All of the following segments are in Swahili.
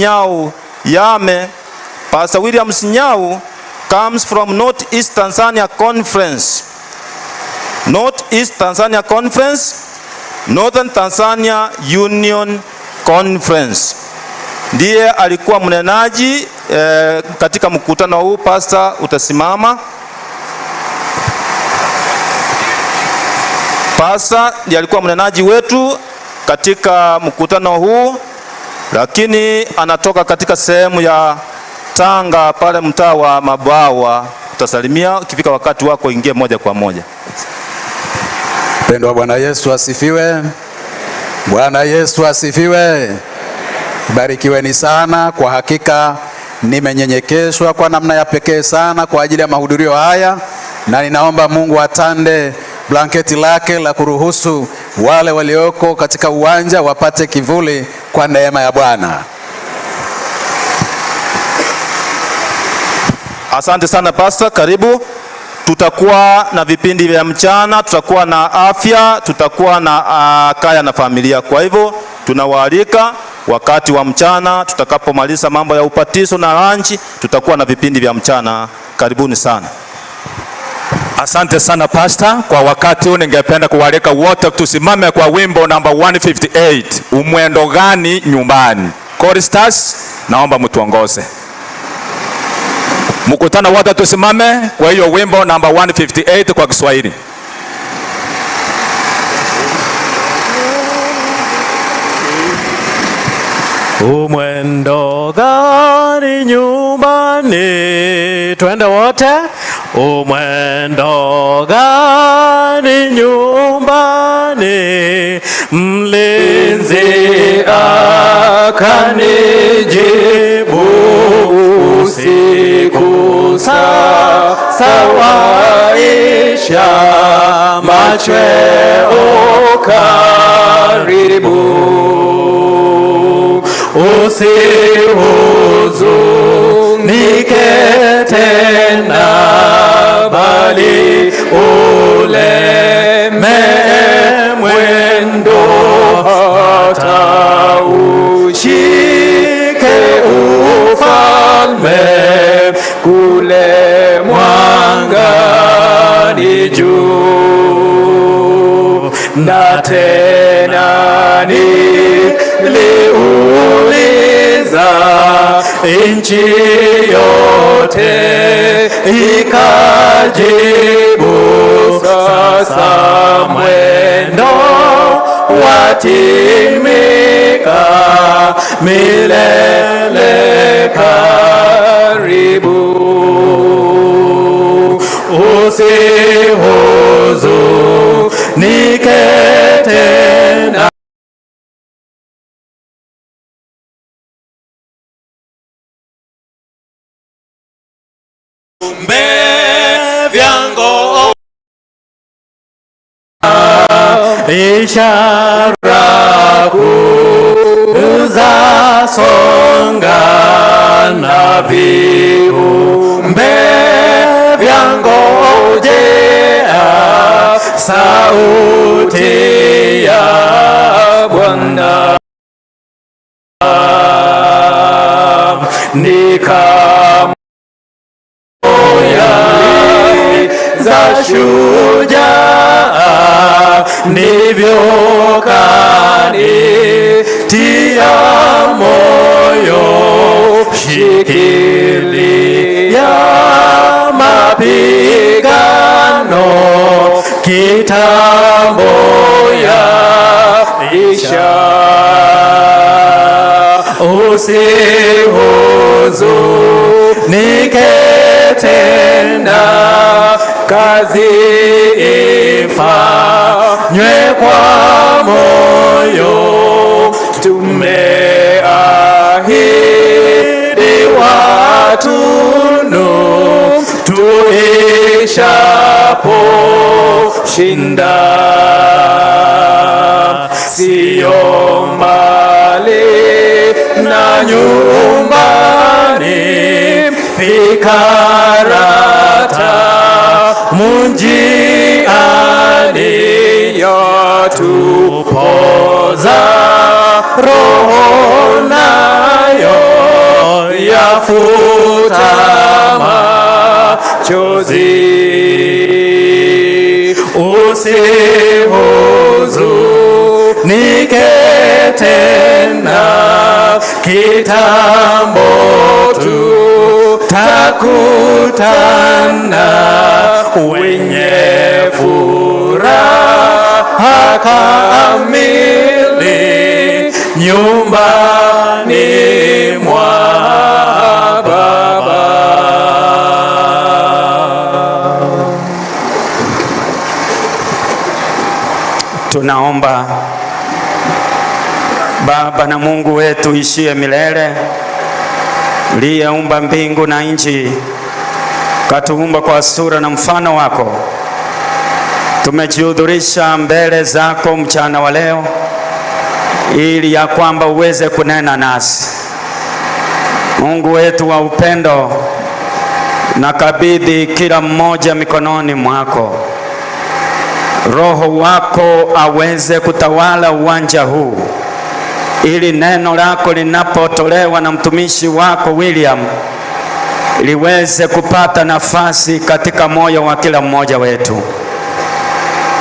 Nyau Yame. Pastor William Nyau comes from Northeast Tanzania Conference. Northeast Tanzania Conference, Northern Tanzania Union Conference. Ndiye alikuwa mnenaji katika mkutano huu. Pastor, utasimama. Pastor ndiye alikuwa mnenaji wetu katika mkutano huu, lakini anatoka katika sehemu ya Tanga pale mtaa wa Mabawa. Utasalimia ukifika wakati wako, ingie moja kwa moja. Pendwa, Bwana Yesu asifiwe. Bwana Yesu asifiwe. Barikiweni sana. Kwa hakika nimenyenyekeshwa kwa namna ya pekee sana kwa ajili ya mahudhurio haya, na ninaomba Mungu atande blanketi lake la kuruhusu wale walioko katika uwanja wapate kivuli kwa neema ya Bwana. Asante sana Pastor, karibu. Tutakuwa na vipindi vya mchana, tutakuwa na afya, tutakuwa na kaya na familia. Kwa hivyo tunawaalika wakati wa mchana, tutakapomaliza mambo ya upatiso na lunch, tutakuwa na vipindi vya mchana. Karibuni sana. Asante sana Pastor. Kwa wakati huu ningependa kuwaalika wote tusimame kwa wimbo namba 158, umwendo gani nyumbani. Choristers, naomba mtuongoze. Mkutano wote tusimame kwa hiyo wimbo namba 158 kwa Kiswahili. Umwendo gani nyumbani, twende wote. Umwendo gani nyumbani, mlinzi akanijibu usiku sawaisha machweo karibu. Usihuzunike tena, bali uleme mwendo hata ushike ufalme kule mwangani juu. Na tena niliuliza, nchi yote ikajibu, sasa mwendo watimika, milele karibu. Usihuzunike tena. Vyango ishara kuza songa na viumbe vyangojea sauti ya Bwana. Za shujaa ndivyo kanitia moyo, shikilia mapigano, kitambo ya isha. Usihuzunike tena, kazi ifanywe kwa moyo, tumeahidi watunu tuishapo shinda. Sio mbali na nyumbani, fikarata munjiani, yatupoza roho nayo nafuta machozi, usihuzunike tena, kitambo tutakutana wenye furaha kamili nyumbani mwa Baba. Tunaomba. Baba na Mungu wetu ishie milele, uliyeumba mbingu na nchi, katuumba kwa sura na mfano wako, tumejihudhurisha mbele zako mchana wa leo ili ya kwamba uweze kunena nasi. Mungu wetu wa upendo, nakabidhi kila mmoja mikononi mwako. Roho wako aweze kutawala uwanja huu, ili neno lako linapotolewa na mtumishi wako William liweze kupata nafasi katika moyo wa kila mmoja wetu.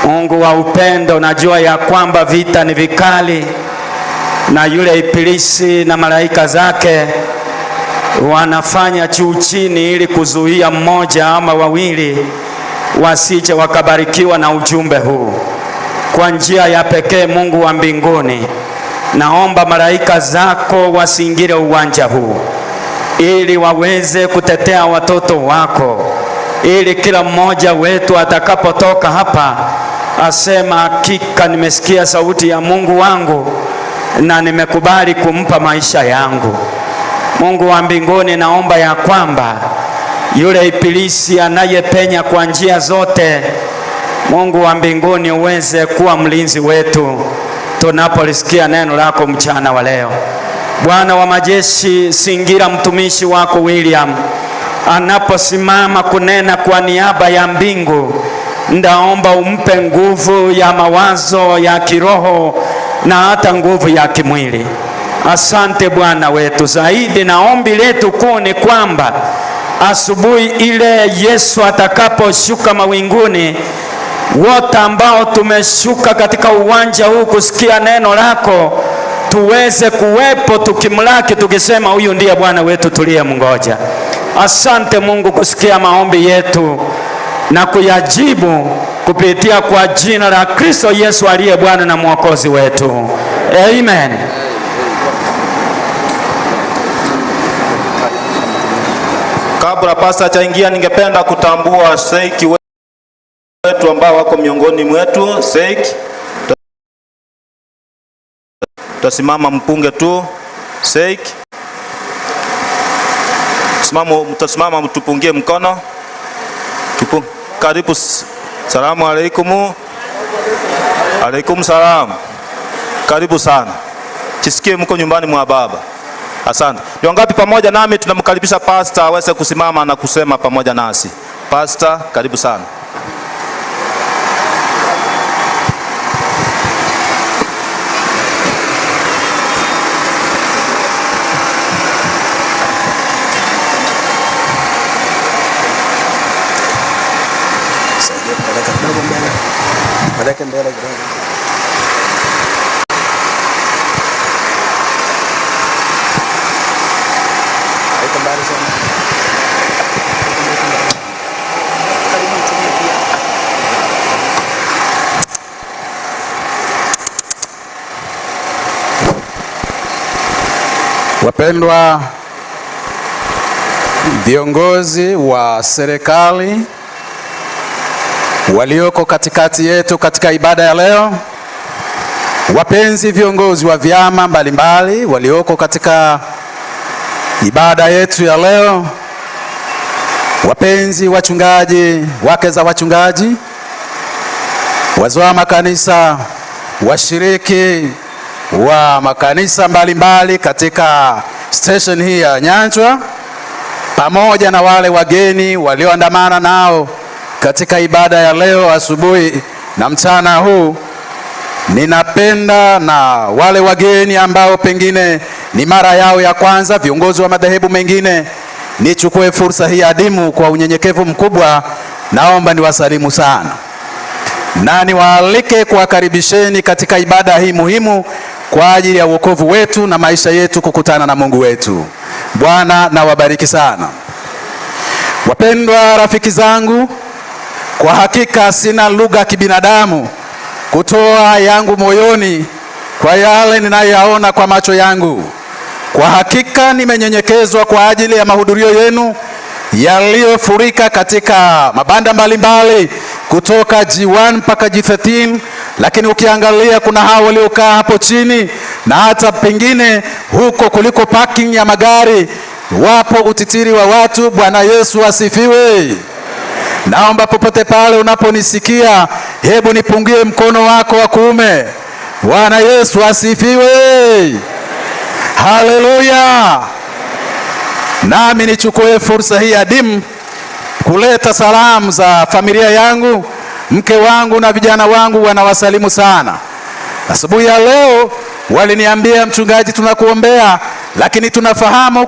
Mungu wa upendo, najua ya kwamba vita ni vikali, na yule ibilisi na malaika zake wanafanya juu chini ili kuzuia mmoja ama wawili wasije wakabarikiwa na ujumbe huu. Kwa njia ya pekee, Mungu wa mbinguni, naomba malaika zako wasingire uwanja huu ili waweze kutetea watoto wako, ili kila mmoja wetu atakapotoka hapa asema, hakika nimesikia sauti ya Mungu wangu na nimekubali kumpa maisha yangu. Mungu wa mbinguni, naomba ya kwamba yule ibilisi anayepenya kwa njia zote, Mungu wa mbinguni, uweze kuwa mlinzi wetu tunapolisikia neno lako mchana wa leo. Bwana wa majeshi, singira mtumishi wako William anaposimama kunena kwa niaba ya mbingu. Ndaomba umpe nguvu ya mawazo ya kiroho na hata nguvu ya kimwili. Asante Bwana wetu. Zaidi na ombi letu kuu ni kwamba asubuhi ile Yesu atakaposhuka mawinguni, wote ambao tumeshuka katika uwanja huu kusikia neno lako tuweze kuwepo tukimlaki tukisema, huyu ndiye Bwana wetu tuliyemngoja. Asante Mungu kusikia maombi yetu na kuyajibu kupitia kwa jina la Kristo Yesu aliye Bwana na Mwokozi wetu. Amen. Kabla pasta chaingia, ningependa kutambua Sheikh wetu ambao wako miongoni mwetu. Sheikh, tutasimama mpunge tu. Sheikh, mtasimama mtupungie mkono. Karibu. Salamu alaikum. Alaikum salam. Karibu sana. Jisikie mko nyumbani mwa Baba. Asante. Ni wangapi pamoja nami tunamkaribisha pasta aweze kusimama na kusema pamoja nasi? Pasta, karibu sana. Wapendwa viongozi wa serikali walioko katikati yetu katika ibada ya leo, wapenzi viongozi wa vyama mbalimbali walioko katika ibada yetu ya leo, wapenzi wachungaji, wake za wachungaji, wazee wa makanisa, washiriki wa makanisa mbalimbali katika station hii ya Nyanchwa, pamoja na wale wageni walioandamana nao katika ibada ya leo asubuhi na mchana huu, ninapenda na wale wageni ambao pengine ni mara yao ya kwanza, viongozi wa madhehebu mengine, nichukue fursa hii adimu kwa unyenyekevu mkubwa, naomba niwasalimu sana na niwaalike kuwakaribisheni katika ibada hii muhimu kwa ajili ya wokovu wetu na maisha yetu kukutana na Mungu wetu. Bwana na wabariki sana. Wapendwa rafiki zangu, kwa hakika sina lugha ya kibinadamu kutoa yangu moyoni kwa yale ninayoyaona kwa macho yangu. Kwa hakika nimenyenyekezwa kwa ajili ya mahudhurio yenu yaliyofurika katika mabanda mbalimbali kutoka G1 mpaka G13, lakini ukiangalia kuna hao waliokaa hapo chini na hata pengine huko kuliko parking ya magari wapo utitiri wa watu. Bwana Yesu asifiwe. Naomba popote pale unaponisikia, hebu nipungie mkono wako wa kuume. Bwana Yesu asifiwe. Haleluya. Nami nichukue fursa hii adimu kuleta salamu za familia yangu, mke wangu na vijana wangu wanawasalimu sana. Asubuhi ya leo waliniambia, mchungaji, tunakuombea, lakini tunafahamu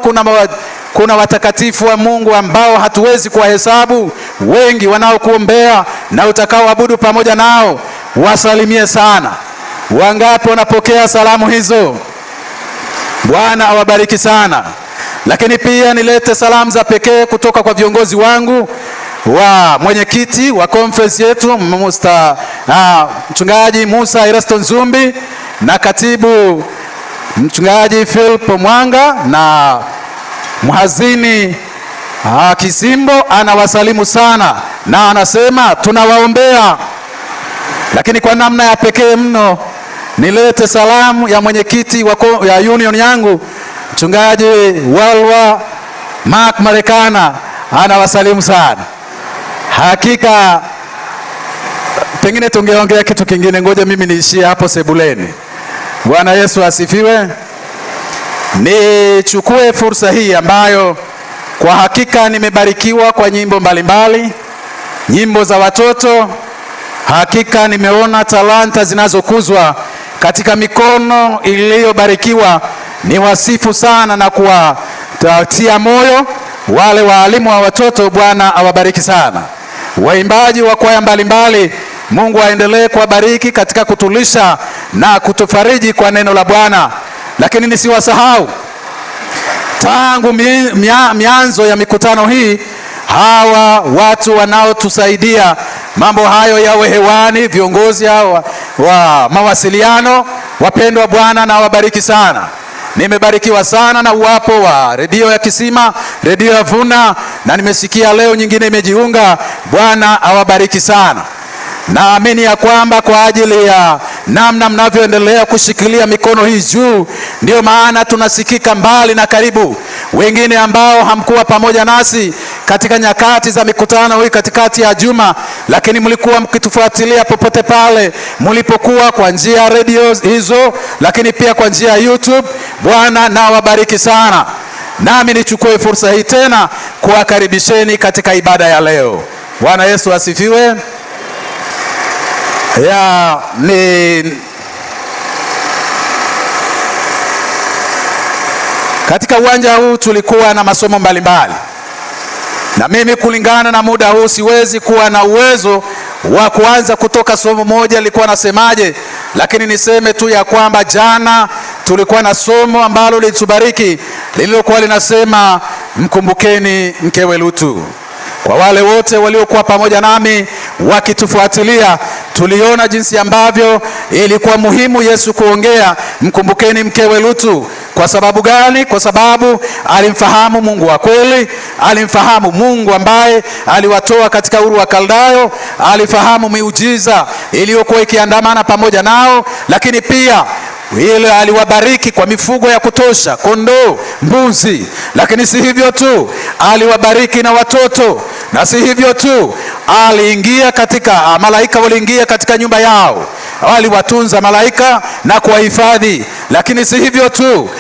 kuna watakatifu wa Mungu ambao hatuwezi kuwahesabu, wengi wanaokuombea na utakaoabudu pamoja nao, wasalimie sana. Wangapi wanapokea salamu hizo? Bwana awabariki sana. Lakini pia nilete salamu za pekee kutoka kwa viongozi wangu, wa mwenyekiti wa conference yetu mchungaji Musa Erasto Nzumbi na katibu mchungaji Philip Mwanga na mhazini Kisimbo, anawasalimu sana na anasema tunawaombea. Lakini kwa namna ya pekee mno nilete salamu ya mwenyekiti ya union yangu mchungaji Walwa Mark Marekana, anawasalimu sana. Hakika pengine tungeongea kitu kingine, ngoja mimi niishie hapo sebuleni. Bwana Yesu asifiwe. Nichukue fursa hii ambayo kwa hakika nimebarikiwa kwa nyimbo mbalimbali, nyimbo za watoto. Hakika nimeona talanta zinazokuzwa katika mikono iliyobarikiwa. Ni wasifu sana na kuwatia moyo wale waalimu wa watoto. Bwana awabariki sana. Waimbaji wa kwaya mbalimbali, Mungu aendelee kuwabariki katika kutulisha na kutufariji kwa neno la Bwana. Lakini nisiwasahau tangu mianzo ya mikutano hii, hawa watu wanaotusaidia mambo hayo yawe hewani, viongozi hao wa mawasiliano. Wapendwa, Bwana na wabariki sana. Nimebarikiwa sana na uwapo wa redio ya Kisima, redio ya Vuna, na nimesikia leo nyingine imejiunga. Bwana awabariki sana. Naamini ya kwamba kwa ajili ya namna mnavyoendelea kushikilia mikono hii juu, ndio maana tunasikika mbali na karibu. Wengine ambao hamkuwa pamoja nasi katika nyakati za mikutano hii katikati ya juma, lakini mlikuwa mkitufuatilia popote pale mlipokuwa, kwa njia ya radio hizo, lakini pia kwa njia ya YouTube. Bwana na wabariki sana. Nami nichukue fursa hii tena kuwakaribisheni katika ibada ya leo. Bwana Yesu asifiwe. Katika uwanja huu tulikuwa na masomo mbalimbali, na mimi kulingana na muda huu siwezi kuwa na uwezo wa kuanza kutoka somo moja lilikuwa nasemaje, lakini niseme tu ya kwamba jana tulikuwa na somo ambalo lilitubariki lililokuwa linasema mkumbukeni mkewe Lutu. Kwa wale wote waliokuwa pamoja nami wakitufuatilia, tuliona jinsi ambavyo ilikuwa muhimu Yesu kuongea mkumbukeni mkewe Lutu. Kwa sababu gani? Kwa sababu alimfahamu Mungu wa kweli, alimfahamu Mungu ambaye aliwatoa katika Uru wa Kaldayo, alifahamu miujiza iliyokuwa ikiandamana pamoja nao, lakini pia ile aliwabariki kwa mifugo ya kutosha, kondoo, mbuzi. Lakini si hivyo tu, aliwabariki na watoto. Na si hivyo tu, aliingia katika malaika waliingia katika nyumba yao, waliwatunza malaika na kuwahifadhi. Lakini si hivyo tu,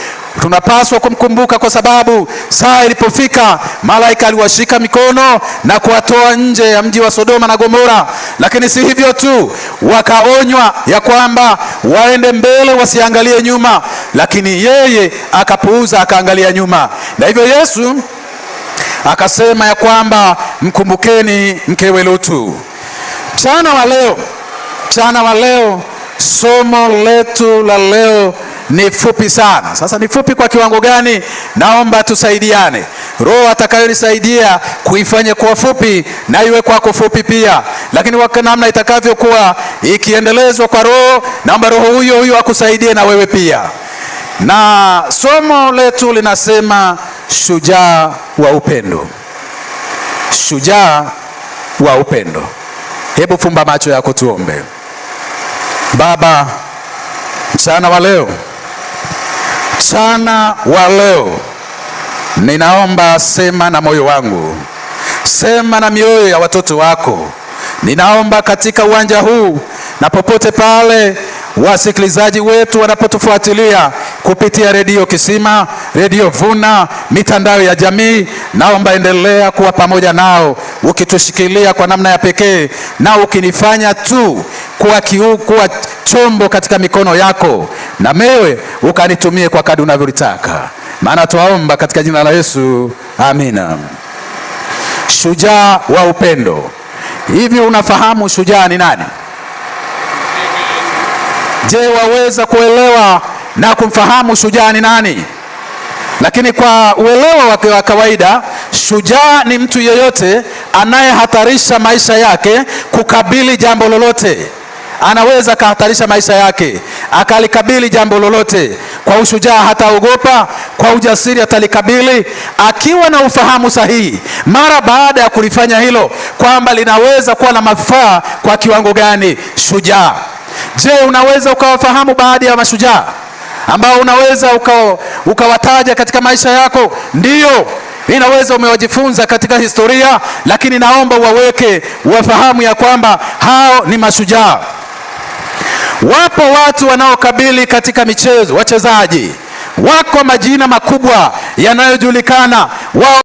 tunapaswa kumkumbuka kwa sababu saa ilipofika malaika aliwashika mikono na kuwatoa nje ya mji wa Sodoma na Gomora. Lakini si hivyo tu, wakaonywa ya kwamba waende mbele wasiangalie nyuma, lakini yeye akapuuza, akaangalia nyuma. Na hivyo Yesu akasema ya kwamba mkumbukeni mkewe Lutu. Mchana wa leo somo letu la leo ni fupi sana. Sasa ni fupi kwa kiwango gani? Naomba tusaidiane. Roho atakayonisaidia kuifanya kuwa fupi na iwe kwako fupi pia, lakini kwa namna itakavyokuwa ikiendelezwa kwa Roho, naomba Roho huyo akusaidie na wewe pia. Na somo letu linasema shujaa wa upendo. Shujaa wa upendo. Hebu fumba macho yako tuombe. Baba, mchana wa leo ninaomba sema na moyo wangu, sema na mioyo ya watoto wako. Ninaomba katika uwanja huu na popote pale wasikilizaji wetu wanapotufuatilia kupitia redio Kisima, redio Vuna, mitandao ya jamii, naomba endelea kuwa pamoja nao, ukitushikilia kwa namna ya pekee, na ukinifanya tu kuwa chombo katika mikono yako, na mewe ukanitumie kwa kadri unavyolitaka. Maana tuomba katika jina la Yesu, amina. Shujaa wa upendo. Hivi unafahamu shujaa ni nani? Je, waweza kuelewa na kumfahamu shujaa ni nani? Lakini kwa uelewa wa kawaida, shujaa ni mtu yeyote anayehatarisha maisha yake kukabili jambo lolote. Anaweza kahatarisha maisha yake akalikabili jambo lolote. Kwa ushujaa hataogopa, kwa ujasiri atalikabili, akiwa na ufahamu sahihi mara baada ya kulifanya hilo, kwamba linaweza kuwa na manufaa kwa kiwango gani. Shujaa. Je, unaweza ukawafahamu baadhi ya mashujaa ambao unaweza ukawataja katika maisha yako? Ndiyo, inaweza umewajifunza katika historia, lakini naomba wafahamu ya kwamba hao ni mashujaa. Wapo watu wanaokabili katika michezo, wachezaji wako majina makubwa yanayojulikana, wao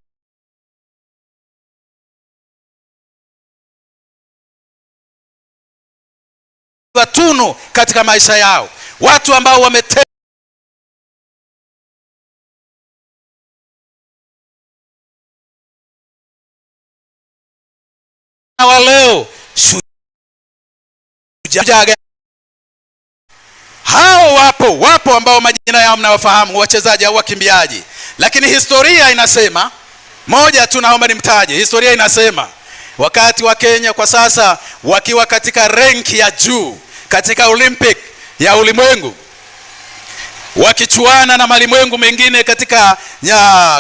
tunu katika maisha yao, watu ambao wa leo shujaa. Hao wapo ambao majina yao mnawafahamu, wachezaji au wakimbiaji, lakini historia inasema moja tu, naomba nimtaje. Historia inasema wakati wa Kenya kwa sasa wakiwa katika renki ya juu katika Olympic ya ulimwengu, wakichuana na malimwengu mengine katika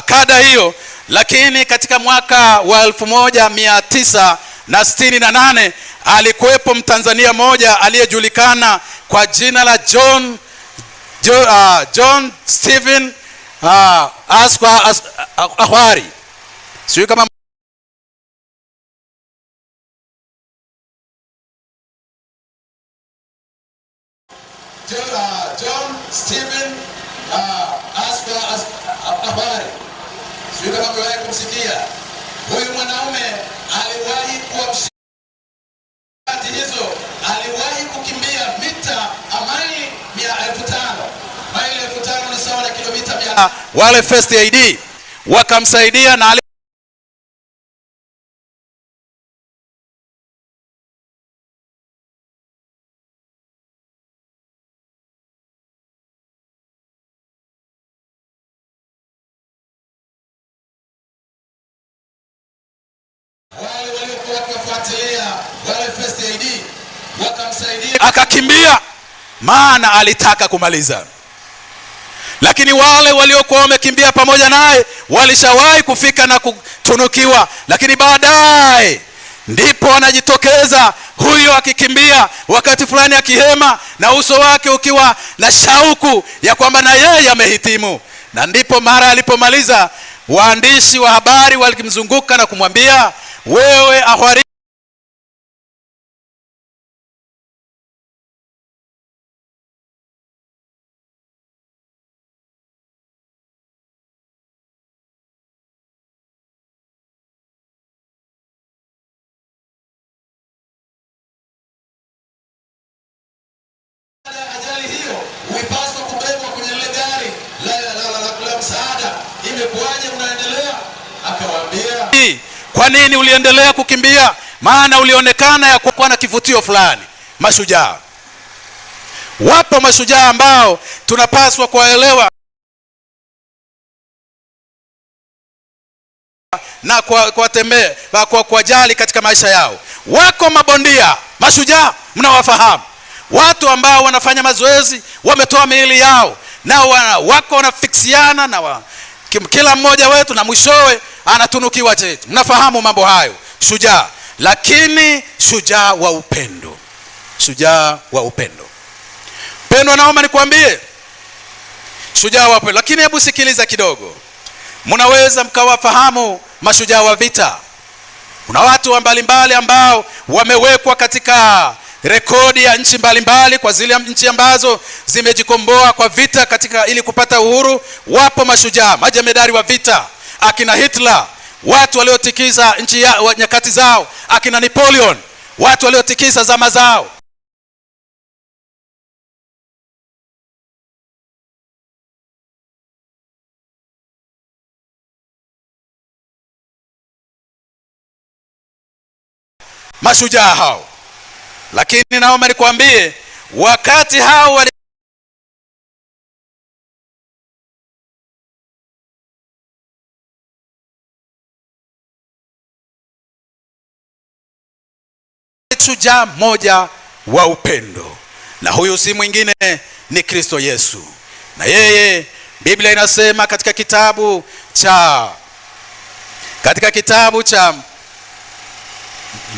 kada hiyo, lakini katika mwaka wa 1968 alikuwepo Mtanzania mmoja aliyejulikana kwa jina la John Stephen Akhwari. Sio kama John Stephen Akhwari. Sio kama mmewahi kumsikia. Huyu mwanaume aliwahi kuwa mshindi hizo, aliwahi kukimbia mita maili 5,000. Maili 5,000 ni sawa na kilomita 100. Wale First Aid wakamsaidia na wale waliokuwa wakifuatilia wale First Aid wakamsaidia, akakimbia, maana alitaka kumaliza. Lakini wale waliokuwa wamekimbia pamoja naye walishawahi kufika na kutunukiwa, lakini baadaye ndipo anajitokeza huyo akikimbia wakati fulani akihema, na uso wake ukiwa na shauku ya kwamba na yeye amehitimu. Na ndipo mara alipomaliza, waandishi wa habari walimzunguka na kumwambia, wewe Akhwari akawaambia, kwa nini uliendelea kukimbia? Maana ulionekana ya kuwa na kivutio fulani. Mashujaa, wapo mashujaa ambao tunapaswa kuwaelewa na kwa jali katika maisha yao. Wako mabondia, mashujaa mnawafahamu, watu ambao wanafanya mazoezi, wametoa miili yao na wako wanafiksiana na kila mmoja wetu, na mwishowe anatunukiwa cheti. Mnafahamu mambo hayo, shujaa. Lakini shujaa wa upendo, shujaa wa upendo. Pendo, naomba nikwambie, shujaa wa upendo. Lakini hebu sikiliza kidogo, mnaweza mkawafahamu mashujaa wa vita. Kuna watu mbalimbali ambao wamewekwa katika rekodi ya nchi mbalimbali, kwa zile nchi ambazo zimejikomboa kwa vita katika ili kupata uhuru. Wapo mashujaa, majemedari wa vita, akina Hitler, watu waliotikisa nchi ya nyakati zao, akina Napoleon, watu waliotikisa zama zao. Mashujaa hao. Lakini naomba nikwambie, wakati hao shujaa mmoja wa upendo, na huyu si mwingine ni Kristo Yesu. Na yeye Biblia inasema katika kitabu cha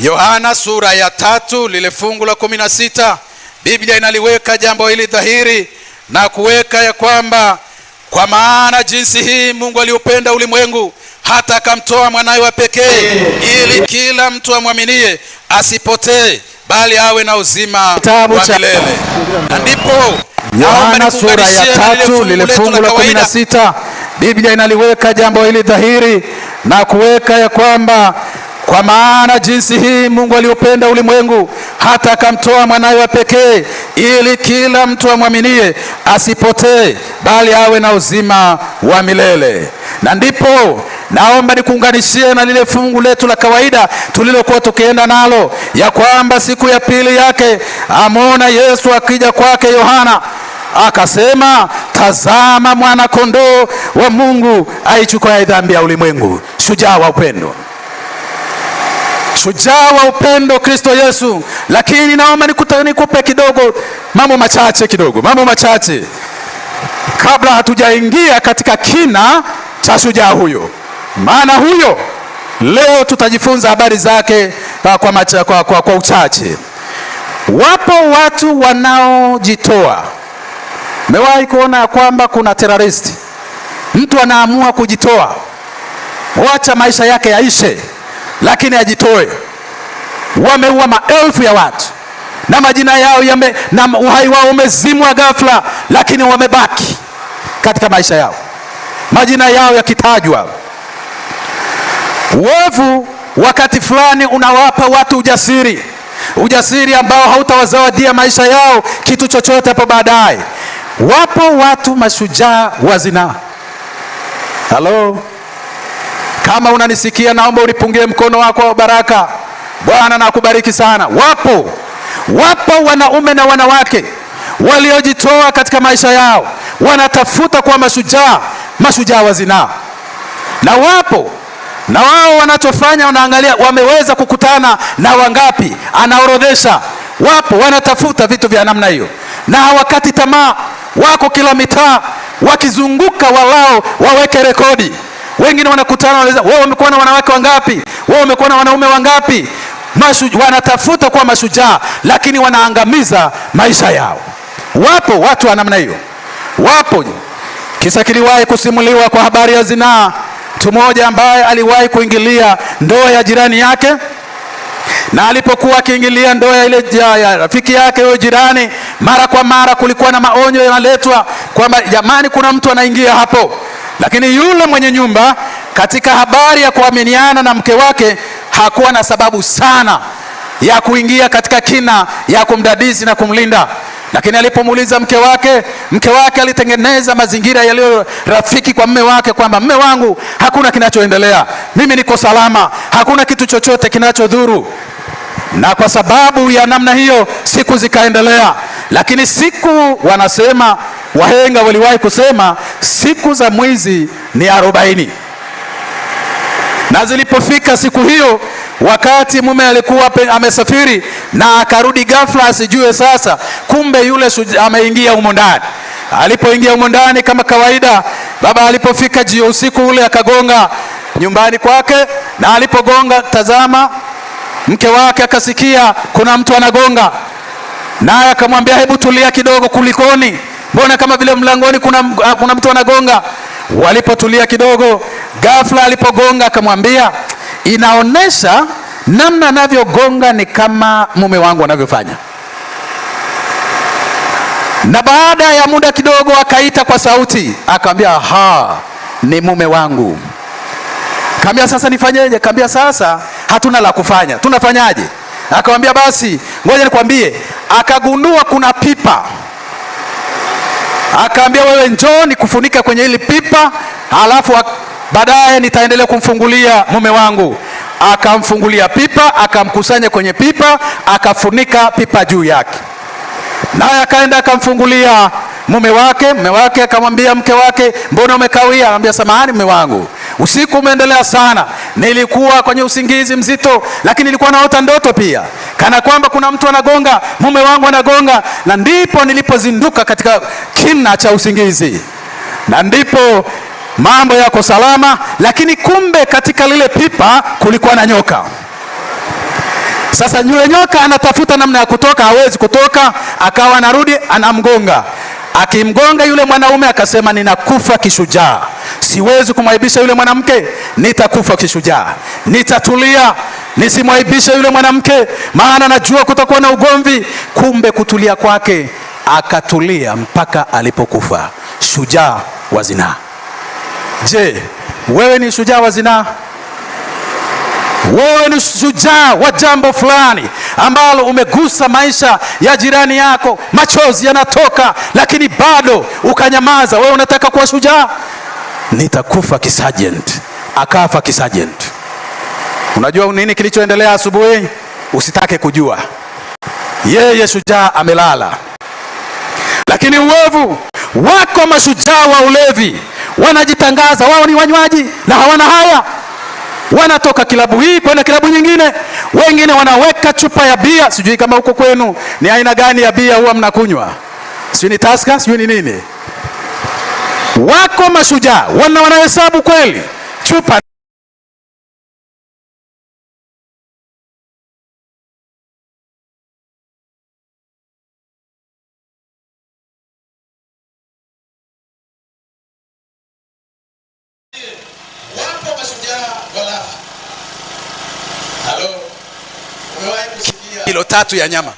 Yohana sura ya 3 lile fungu la 16, Biblia inaliweka jambo hili dhahiri na kuweka ya kwamba, kwa maana jinsi hii Mungu aliupenda ulimwengu hata akamtoa mwanawe wa pekee, ili kila mtu amwaminie asipotee, bali awe na uzima wa milele. Na ndipo Yohana sura ya 3 lile fungu la 16, Biblia inaliweka jambo hili dhahiri na kuweka ya kwamba, kwa maana jinsi hii Mungu aliupenda ulimwengu hata akamtoa mwanawe wa pekee, ili kila mtu amwaminie asipotee, bali awe na uzima wa milele. Na ndipo naomba nikuunganishie na lile fungu letu la kawaida tulilokuwa tukienda nalo, ya kwamba siku ya pili yake amona Yesu akija kwake Yohana, akasema, tazama mwana kondoo wa Mungu aichukua dhambi ya ulimwengu. Shujaa wa upendo, shujaa wa upendo, Kristo Yesu. Lakini naomba nikupe kidogo mambo machache kabla hatujaingia katika kina cha shujaa huyo. Maana huyo leo tutajifunza habari zake kwa uchache. Wapo watu wanaojitoa. Mewahi kuona kwamba kuna terroristi, mtu anaamua kujitoa, wacha maisha yake yaishe, lakini ajitoe. Wameua maelfu ya watu na majina yao na uhai wao umezimwa ghafla, lakini wamebaki katika maisha yao, majina yao yakitajwa. Uovu wakati fulani unawapa watu ujasiri ambao hautawazawadia maisha yao kitu chochote hapo baadaye. Wapo watu mashujaa wa zinaa. Halo, kama unanisikia, naomba ulipungie mkono wako wa baraka. Bwana na akubariki sana. Wapo wanaume na wanawake waliojitoa katika maisha yao, wanatafuta kuwa mashujaa wa zinaa. Na wapo na wao wanachofanya, wanaangalia wameweza kukutana na wangapi, anaorodhesha. Wapo wanatafuta vitu vya namna hiyo na hawakati tamaa, wako kila mitaa wakizunguka walao waweke rekodi. Wengine wanakutana, wanauliza, wewe umekuwa na wanawake wangapi? Wewe umekuwa na wanaume wangapi? Wanatafuta kuwa mashujaa, lakini wanaangamiza maisha yao. Wapo watu wa namna hiyo. Wapo. Kisa kiliwahi kusimuliwa kwa habari ya zinaa. Mtu mmoja ambaye aliwahi kuingilia ndoa ya jirani yake, na alipokuwa akiingilia ndoa ya ile ya rafiki yake huyo jirani, mara kwa mara kulikuwa na maonyo yanaletwa kwamba jamani, kuna mtu anaingia hapo. Lakini yule mwenye nyumba, katika habari ya kuaminiana na mke wake, hakuwa na sababu sana ya kuingia katika kina ya kumdadisi na kumlinda. Lakini alipomuuliza mke wake alitengeneza mazingira yaliyo rafiki kwa mume wake, kwamba mume wangu, hakuna kinachoendelea, mimi niko salama, hakuna kitu chochote kinachodhuru. Na kwa sababu ya namna hiyo siku zikaendelea. Lakini siku, wanasema wahenga waliwahi kusema, siku za mwizi ni 40. Na zilipofika siku hiyo, wakati mume alikuwa amesafiri na akarudi ghafla, asijue sasa, kumbe yule ameingia humo ndani. Alipoingia humo ndani kama kawaida, baba alipofika usiku ule akagonga nyumbani kwake, na alipogonga, tazama, mke wake akasikia kuna mtu anagonga, naye akamwambia, hebu tulia kidogo, kulikoni? Mbona kama vile mlangoni kuna mtu anagonga? Walipotulia kidogo, ghafla alipogonga akamwambia, inaonesha namna anavyogonga ni kama mume wangu anavyofanya. Na baada ya muda kidogo akaita kwa sauti, akamwambia, aha, ni mume wangu. Kaambia, sasa nifanyeje? Kaambia, sasa hatuna la kufanya, tunafanyaje? Akamwambia, basi ngoja nikwambie. Akagundua kuna pipa. Akaambia, wewe njoo nikufunika kwenye hili pipa, halafu baadaye nitaendelea kumfungulia mume wangu. Akamfungulia pipa, akamkusanya kwenye pipa, akafunika pipa juu yake. Naye akaenda akamfungulia mume wake. Mume wake akamwambia mke wake, mbona umekawia? Anamwambia, samahani mume wangu, usiku umeendelea sana, nilikuwa kwenye usingizi mzito, lakini nilikuwa naota ndoto pia, kana kwamba kuna mtu anagonga, mume wangu anagonga, na ndipo nilipozinduka katika kina cha usingizi, na ndipo mambo yako salama. Lakini kumbe katika lile pipa kulikuwa na nyoka. Sasa yule nyoka anatafuta namna ya kutoka, hawezi kutoka, akawa anarudi anamgonga. Akimgonga yule mwanaume akasema, ninakufa kishujaa, siwezi kumwaibisha yule mwanamke, nitakufa kishujaa, nitatulia nisimwaibishe yule mwanamke, maana najua kutakuwa na ugomvi. Kumbe kutulia kwake, akatulia mpaka alipokufa. Shujaa wa zinaa. Je, wewe ni shujaa wa zinaa? Wewe ni shujaa wa jambo fulani ambalo umegusa maisha ya jirani yako, machozi yanatoka, lakini bado ukanyamaza. Wewe unataka kuwa shujaa? Nitakufa kisajenti. Akafa kisajenti. Unajua nini kilichoendelea asubuhi? Usitake kujua. Yeye shujaa amelala. Lakini uovu wako mashujaa wa ulevi, wanajitangaza wao ni wanywaji na hawana haya. Wanatoka kilabu hii kwenda kilabu nyingine. Wengine wanaweka chupa ya bia, sijui kama huko kwenu ni aina gani ya bia huwa mnakunywa, sijui ni Tusker, sijui ni nini. Wako mashujaa wanahesabu kweli chupa kilo 3 ya nyama.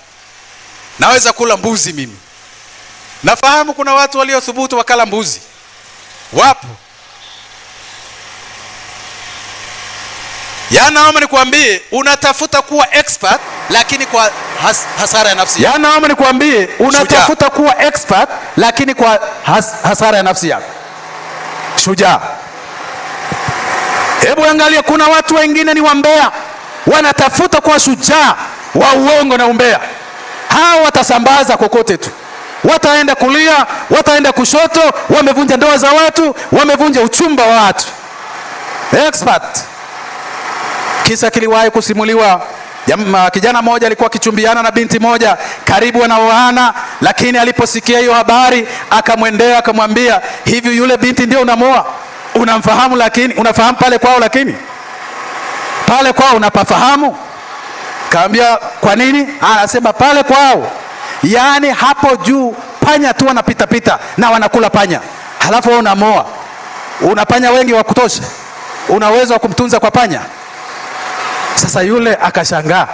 Naweza kula mbuzi mimi. Nafahamu kuna watu waliothubutu wakala mbuzi. Wapo. Naomba nikwambie, unatafuta kuwa expert lakini kwa hasara ya nafsi yako. Naomba nikwambie, unatafuta kuwa expert lakini kwa hasara ya nafsi yako. Shujaa. Hebu angalia, kuna watu wengine ni wambea, wanatafuta kuwa shujaa wa uongo na umbea. Hao watasambaza kokote tu, wataenda kulia, wataenda kushoto, wamevunja ndoa za watu, wamevunja uchumba wa watu. Expert. Kisa kiliwahi kusimuliwa, kijana mmoja alikuwa akichumbiana na binti moja, karibu wanaoana, lakini aliposikia hiyo habari akamwendea akamwambia, hivi yule binti ndio unamoa? Unamfahamu? Lakini unafahamu pale kwao, lakini pale kwao unapafahamu? Kaambia, kwa nini? Anasema pale kwao, yaani hapo juu panya tu wanapita pita na wanakula panya, halafu wewe unamoa. Una panya wengi wa kutosha, una uwezo wa kumtunza kwa panya. Sasa yule akashangaa,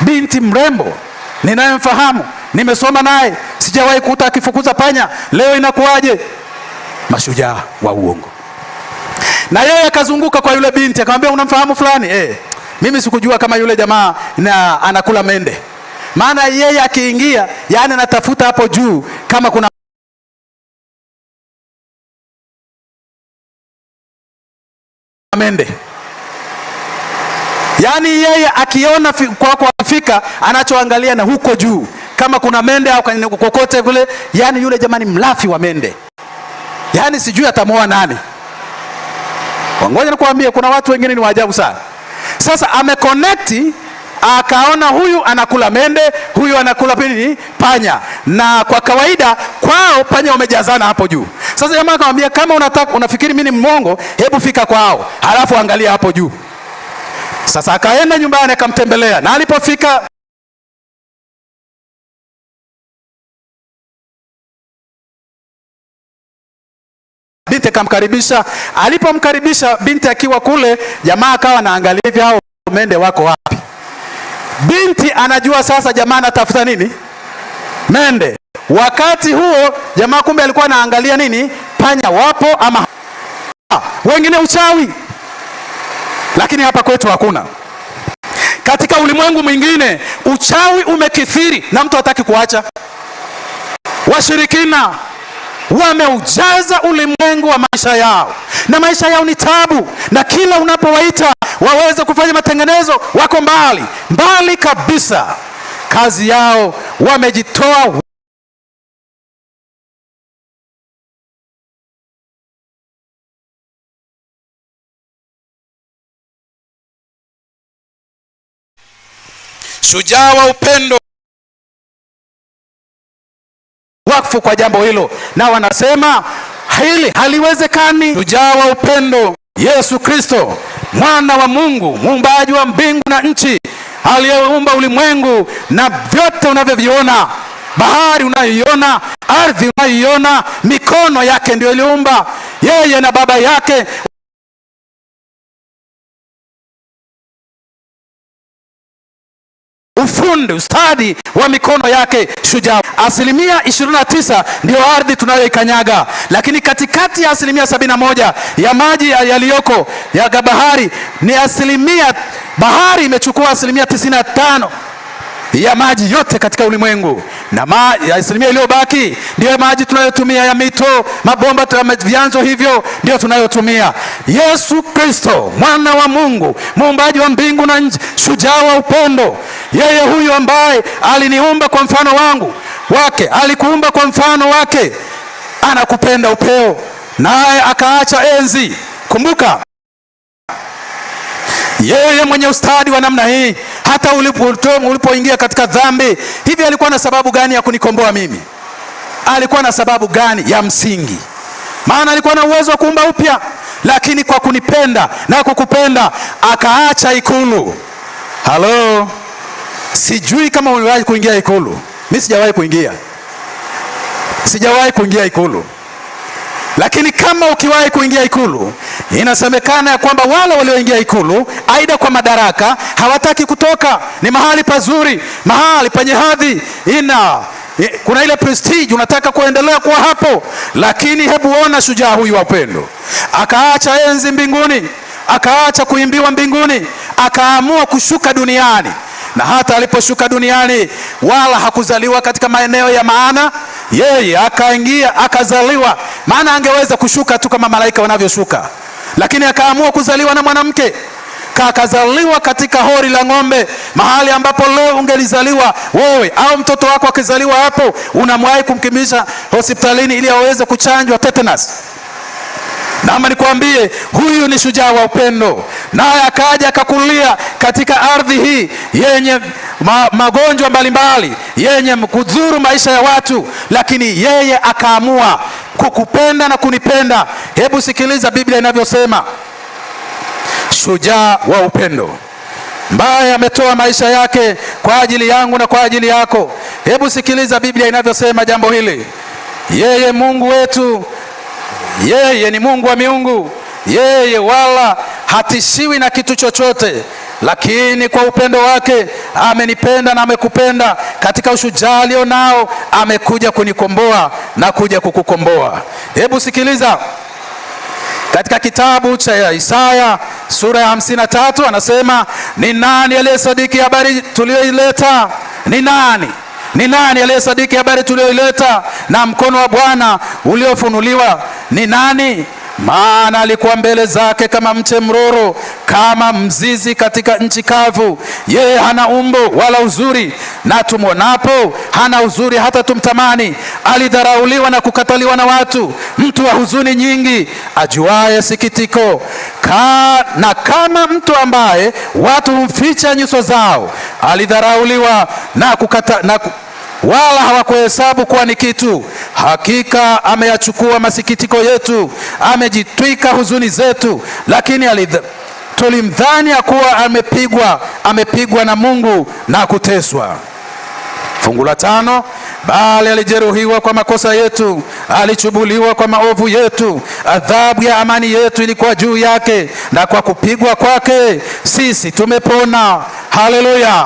binti mrembo ninayemfahamu, nimesoma naye, sijawahi kukuta akifukuza panya, leo inakuwaje? Mashujaa wa uongo. Na yeye akazunguka kwa yule binti akamwambia, unamfahamu fulani? Mimi sikujua kama yule jamaa na anakula mende. maana yeye akiingia, yani anatafuta hapo juu kama kuna mende. Yani yeye akiona kwako afika, anachoangalia na huko juu kama kuna mende au kokote kule. Yani yule jamani mlafi wa mende, yani sijui atamuoa nani. Ngoja nikwambie, kuna watu wengine ni waajabu sana. Sasa ameconnect, akaona huyu anakula mende, huyu anakula nini, panya, na kwa kawaida kwao panya wamejazana hapo juu. Sasa jamaa akamwambia, kama unafikiri mimi ni mwongo, hebu fika kwao halafu angalia hapo juu. Sasa akaenda nyumbani akamtembelea, na alipofika binti akamkaribisha. Alipomkaribisha binti akiwa kule, jamaa akawa anaangalia hivi, hao mende wako wapi? Binti anajua sasa jamaa anatafuta nini? Mende. Wakati huo jamaa kumbe alikuwa anaangalia nini? Panya wapo ama wengine uchawi. Lakini hapa kwetu hakuna. Katika ulimwengu mwingine uchawi umekithiri na mtu hataki kuacha. Washirikina wameujaza ulimwengu wa maisha yao, na maisha yao ni tabu, na kila unapowaita waweze kufanya matengenezo wako mbali kabisa. Kazi yao wamejitoa shujaa wa upendo wakfu kwa jambo hilo, na wanasema hili haliwezekani. Shujaa wa upendo, Yesu Kristo, mwana wa Mungu, muumbaji wa mbingu na nchi, aliyeumba ulimwengu na vyote unavyoviona, bahari unayoiona, ardhi unayoiona, mikono yake ndio iliumba. Yeye na baba yake ufundi, ustadi wa mikono yake. Shujaa. 29% ndio ardhi tunayoikanyaga, lakini katikati ya 71% ya maji yaliyoko ya bahari ni bahari imechukua 95% ya maji yote katika ulimwengu, na asilimia iliyobaki ndio maji tunayotumia ya mito, mabomba, vyanzo hivyo ndio tunayotumia. Yesu Kristo, mwana wa Mungu, muumbaji wa mbingu na nchi, shujaa wa upendo, yeye huyu ambaye aliniumba kwa mfano wake, alikuumba kwa mfano wake, anakupenda upeo, naye akaacha enzi. Kumbuka, yeye mwenye ustadi wa namna hii, hata ulipoingia katika dhambi, hivi alikuwa na sababu gani ya kunikomboa mimi? Alikuwa na sababu gani ya msingi? Maana alikuwa na uwezo wa kuumba upya, lakini kwa kunipenda na kukupenda akaacha ikulu. Halo, sijui kama uliwahi kuingia ikulu. Mimi sijawahi kuingia ikulu. Lakini kama ukiwahi kuingia ikulu, inasemekana ya kwamba wale walioingia ikulu aidha kwa madaraka hawataki kutoka. Ni mahali pazuri, mahali penye hadhi, kuna ile prestige, unataka kuendelea kuwa hapo. Lakini hebu ona shujaa huyu wa upendo, akaacha enzi mbinguni, akaacha kuimbiwa mbinguni, akaamua kushuka duniani. Na hata aliposhuka duniani wala hakuzaliwa katika maeneo ya maana. Yeye akaingia akazaliwa, maana angeweza kushuka tu kama malaika wanavyoshuka, lakini akaamua kuzaliwa na mwanamke. Akazaliwa katika hori la ng'ombe, mahali ambapo leo ungelizaliwa wewe au mtoto wako akizaliwa hapo, unamwahi kumkimbiza hospitalini ili aweze kuchanjwa tetanus. Naomba nikwambie, huyu ni shujaa wa upendo, naye akaja akakulia katika ardhi hii yenye magonjwa mbalimbali, yenye kudhuru maisha ya watu, lakini yeye akaamua kukupenda na kunipenda. Hebu sikiliza Biblia inavyosema, shujaa wa upendo ambaye ametoa maisha yake kwa ajili yangu na kwa ajili yako. Hebu sikiliza Biblia inavyosema jambo hili. Yeye Mungu wetu, yeye ni Mungu wa miungu, yeye wala hatishiwi na kitu chochote, lakini kwa upendo wake amenipenda na amekupenda. Katika ushujaa alionao amekuja kunikomboa na kuja kukukomboa. Hebu sikiliza katika kitabu cha Isaya sura ya 53, anasema, ni nani aliyesadiki habari tuliyoileta, Ni nani? Ni nani aliyesadiki habari tuliyoileta na mkono wa Bwana uliofunuliwa? Ni nani? Maana alikuwa mbele zake kama mche mroro, kama mzizi katika nchi kavu. Yeye hana umbo wala uzuri, na tumwonapo hana uzuri hata tumtamani. Alidharauliwa na kukataliwa na watu, mtu wa huzuni nyingi, ajuaye sikitiko, na kama mtu ambaye watu humficha nyuso zao. Alidharauliwa wala hawakuhesabu kuwa ni kitu. Hakika ameyachukua masikitiko yetu, amejitwika huzuni zetu. Lakini tulimdhani ya kuwa amepigwa na Mungu na kuteswa. Fungu la 5, bali alijeruhiwa kwa makosa yetu, alichubuliwa kwa maovu yetu, adhabu ya amani yetu ilikuwa juu yake, na kwa kupigwa kwake sisi tumepona. Haleluya.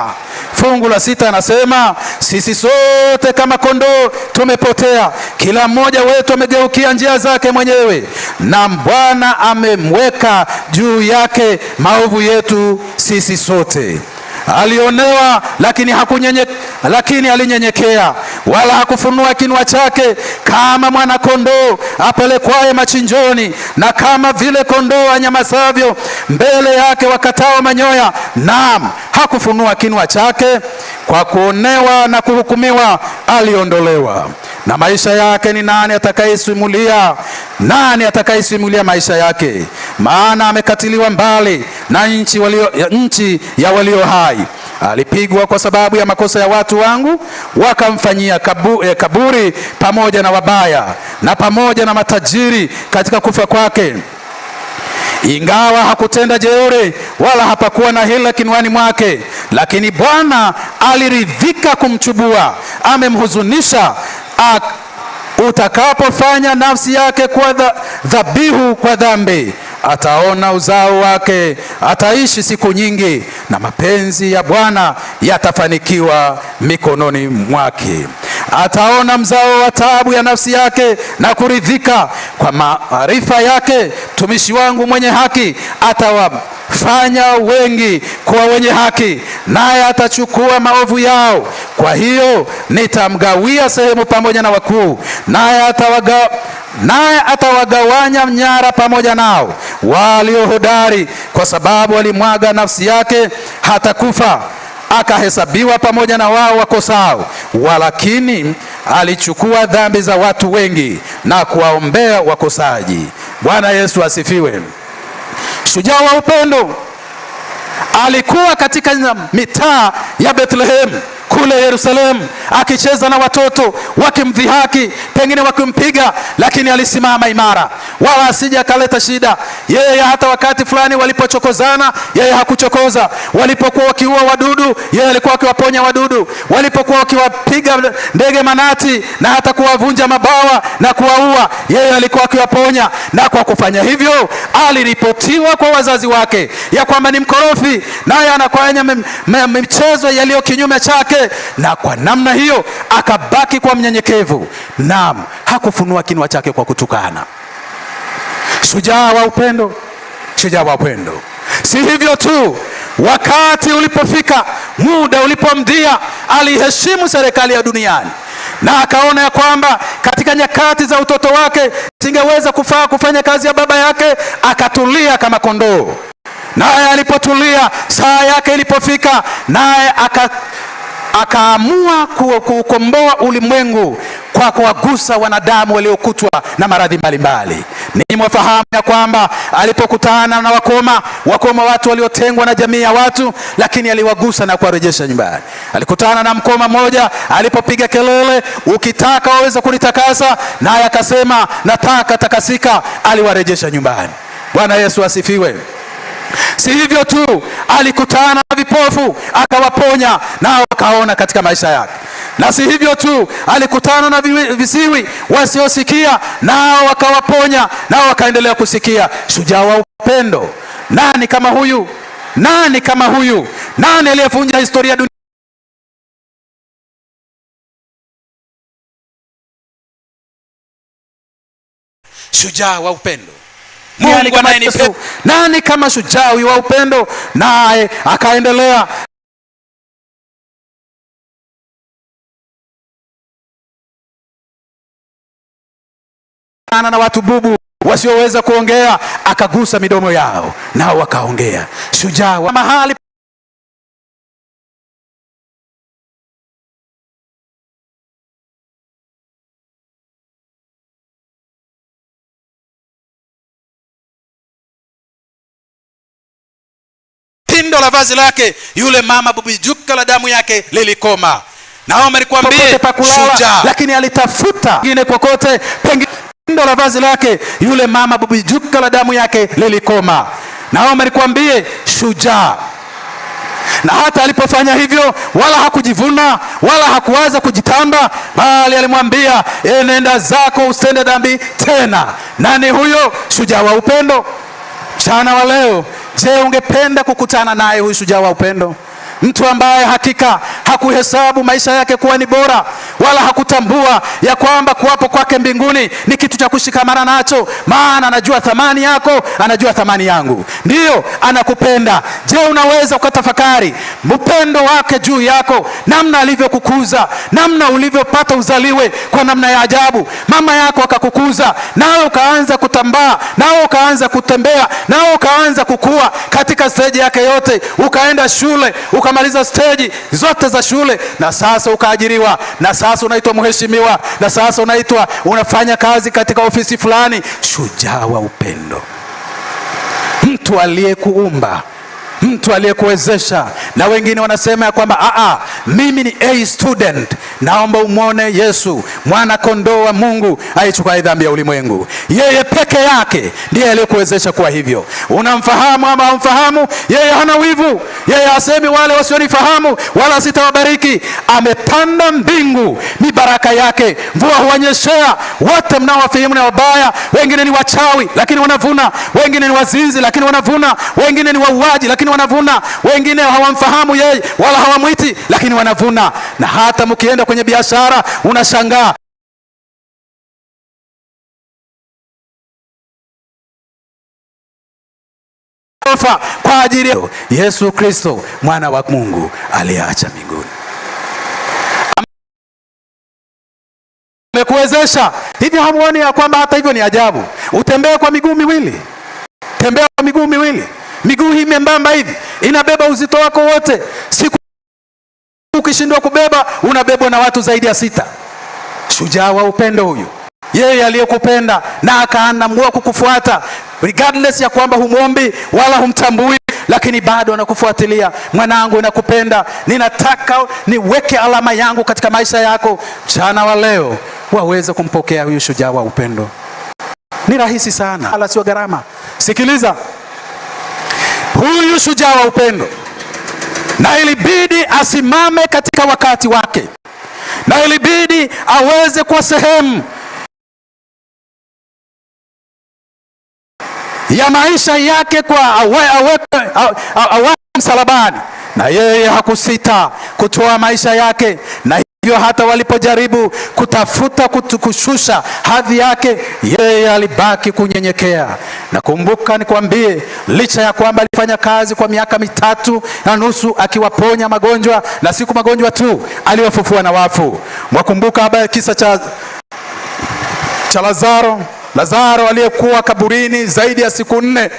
Fungu la 6 anasema, sisi sote kama kondoo tumepotea, kila mmoja wetu amegeukia njia zake mwenyewe, na Bwana amemweka juu yake maovu yetu sisi sote. Alionewa lakini alinyenyekea, wala hakufunua kinywa chake, kama mwana kondoo apelekwaye machinjoni, na kama vile kondoo anyamazavyo mbele yake wakatao manyoya, naam, hakufunua kinywa chake. Kwa kuonewa na kuhukumiwa aliondolewa. Na maisha yake ni nani atakayesimulia? Nani atakayesimulia maisha yake? Maana amekatiliwa mbali na nchi ya walio hai. Alipigwa kwa sababu ya makosa ya watu wangu, wakamfanyia kaburi pamoja na wabaya, na pamoja na matajiri katika kufa kwake. Ingawa hakutenda jeuri, wala hapakuwa na hila kinywani mwake, lakini Bwana aliridhika kumchubua, amemhuzunisha. Utakapofanya nafsi yake kuwa dhabihu kwa dhambi, ataona uzao wake, ataishi siku nyingi, na mapenzi ya Bwana yatafanikiwa mikononi mwake. Ataona mzao wa taabu ya nafsi yake na kuridhika. Kwa maarifa yake mtumishi wangu mwenye haki atawafanya wengi kuwa wenye haki, naye atachukua maovu yao. Kwa hiyo nitamgawia sehemu pamoja na wakuu, naye atawagawanya nyara pamoja nao walio hodari, kwa sababu alimwaga nafsi yake hata kufa, akahesabiwa pamoja na wao wakosao. Walakini alichukua dhambi za watu wengi na kuwaombea wakosaji. Bwana Yesu asifiwe. Shujaa wa upendo alikuwa katika mitaa ya Bethlehem kule Yerusalemu, akicheza na watoto wakimdhihaki, pengine wakimpiga, lakini alisimama imara, wala asije akaleta shida. Yeye hata wakati fulani walipochokozana, yeye hakuchokoza. Walipokuwa wakiua wadudu, yeye alikuwa akiwaponya wadudu. Walipokuwa wakiwapiga ndege manati na hata kuwavunja mabawa na kuwaua, yeye alikuwa akiwaponya. Na kwa kufanya hivyo aliripotiwa kwa wazazi wake ya kwamba ni mkorofi, naye anafanya michezo yaliyo kinyume chake, na kwa namna hiyo akabaki kwa mnyenyekevu. Naam, hakufunua kinywa chake kwa kutukana. Shujaa wa upendo, shujaa wa upendo. Si hivyo tu, wakati ulipofika, muda ulipomdia, aliheshimu serikali ya duniani, na akaona ya kwamba katika nyakati za utoto wake singeweza kufaa kufanya kazi ya baba yake, akatulia kama kondoo. Naye alipotulia, saa yake ilipofika, naye akaamua kuukomboa ulimwengu kwa kuwagusa wanadamu waliokutwa na maradhi mbalimbali. Ni mwafahamu ya kwamba alipokutana na wakoma, watu waliotengwa na jamii ya watu, lakini aliwagusa na kuwarejesha nyumbani. Alikutana na mkoma mmoja, alipopiga kelele, ukitaka waweza kunitakasa, naye akasema nataka takasika, aliwarejesha nyumbani. Bwana Yesu asifiwe. Si hivyo tu, alikutana na vipofu akawaponya, nao wakaona katika maisha yake. Na si hivyo tu, alikutana na visiwi wasiosikia, nao wakawaponya, nao wakaendelea kusikia. Shujaa wa upendo. Nani kama huyu? Nani kama huyu? Nani aliyevunja historia dunia? Shujaa wa upendo. Mungu anayenipa. Nani kama shujaa wa upendo? Naye akaendelea na watu bubu wasioweza kuongea, akagusa midomo yao nao wakaongea. Shujaa wa mahali pindo la vazi lake, yule mama bubujiko la damu yake lilikoma. Naomba nikwambie shujaa, lakini alitafuta pengine kokote, pengine pindo la vazi lake, yule mama bubujiko la damu yake lilikoma. Naomba nikwambie shujaa, na hata alipofanya hivyo wala hakujivuna wala hakuwaza kujitamba, bali alimwambia nenda zako usitende dhambi tena. Nani huyo? Shujaa wa upendo. Mchana wa leo, je, ungependa kukutana naye huyu shujaa wa upendo? Mtu ambaye hakika hakuhesabu maisha yake kuwa ni bora, wala hakutambua ya kwamba kuwapo kwake mbinguni ni kitu cha kushikamana nacho, maana anajua thamani yako, anajua thamani yangu. Ndiyo, anakupenda. Je, unaweza ukatafakari upendo wake juu yako, namna alivyokukuza, namna ulivyopata uzaliwe kwa namna ya ajabu. Mama yako akakukuza, nawe ukaanza kutambaa, nawe ukaanza kutembea, nawe ukaanza kukua katika stage yake yote, ukaenda shule, ukamaliza stage zote za shule, na sasa ukaajiriwa, na sasa unaitwa mheshimiwa, na sasa unaitwa unafanya kazi katika ofisi fulani. Shujaa wa upendo, mtu aliyekuumba, mtu aliyekuwezesha. Na wengine wanasema ya kwamba mimi ni A student. Naomba umwone Yesu, mwana kondoo wa Mungu aichukua dhambi ya ulimwengu. Yeye peke yake ndiye aliyekuwezesha kuwa hivyo. Unamfahamu ama humfahamu? Yeye hana wivu. Yeye hasemi wale wasionifahamu wala sitawabariki. Amepanda mbingu, ni baraka yake, mvua huwanyeshea wote mnaowafahamu ni wabaya. Wengine ni wachawi lakini wanavuna, wengine ni wazinzi lakini wanavuna, wengine ni wauaji lakini wanavuna, wengine hawamfahamu yeye wala hawamwiti lakini wanavuna. Na hata mkienda kwenye biashara unashangaa, kwa ajili ya Yesu Kristo mwana wa Mungu aliacha mbinguni. Amekuwezesha hivyo. Hamuoni ya kwamba hata hivyo ni ajabu? Utembee kwa miguu miwili, tembea kwa miguu miwili. Miguu hii membamba hivi inabeba uzito wako wote. Siku ukishindwa kubeba, unabebwa na watu zaidi ya 6. Shujaa wa upendo huyu, yeye aliyekupenda na akaamua kukufuata regardless ya kwamba humwombi wala humtambui, lakini bado anakufuatilia. Mwanangu, nakupenda, ninataka niweke alama yangu katika maisha yako. Mchana wa leo waweze kumpokea huyu shujaa wa upendo. Ni rahisi sana, wala sio gharama. Sikiliza, huyu shujaa wa upendo, na ilibidi asimame katika wakati wake, na ilibidi aweze kuwa sehemu ya maisha yake, kwa aweke msalabani. Na yeye hakusita kutoa maisha yake, na hivyo hata walipojaribu kutafuta kushusha hadhi yake, yeye alibaki kunyenyekea. Na kumbuka nikwambie, licha ya kwamba alifanya kazi kwa miaka 3.5 akiwaponya magonjwa, na siku magonjwa tu, aliwafufua na wafu. Mwakumbuka habari kisa cha Lazaro aliyekuwa kaburini zaidi ya siku 4,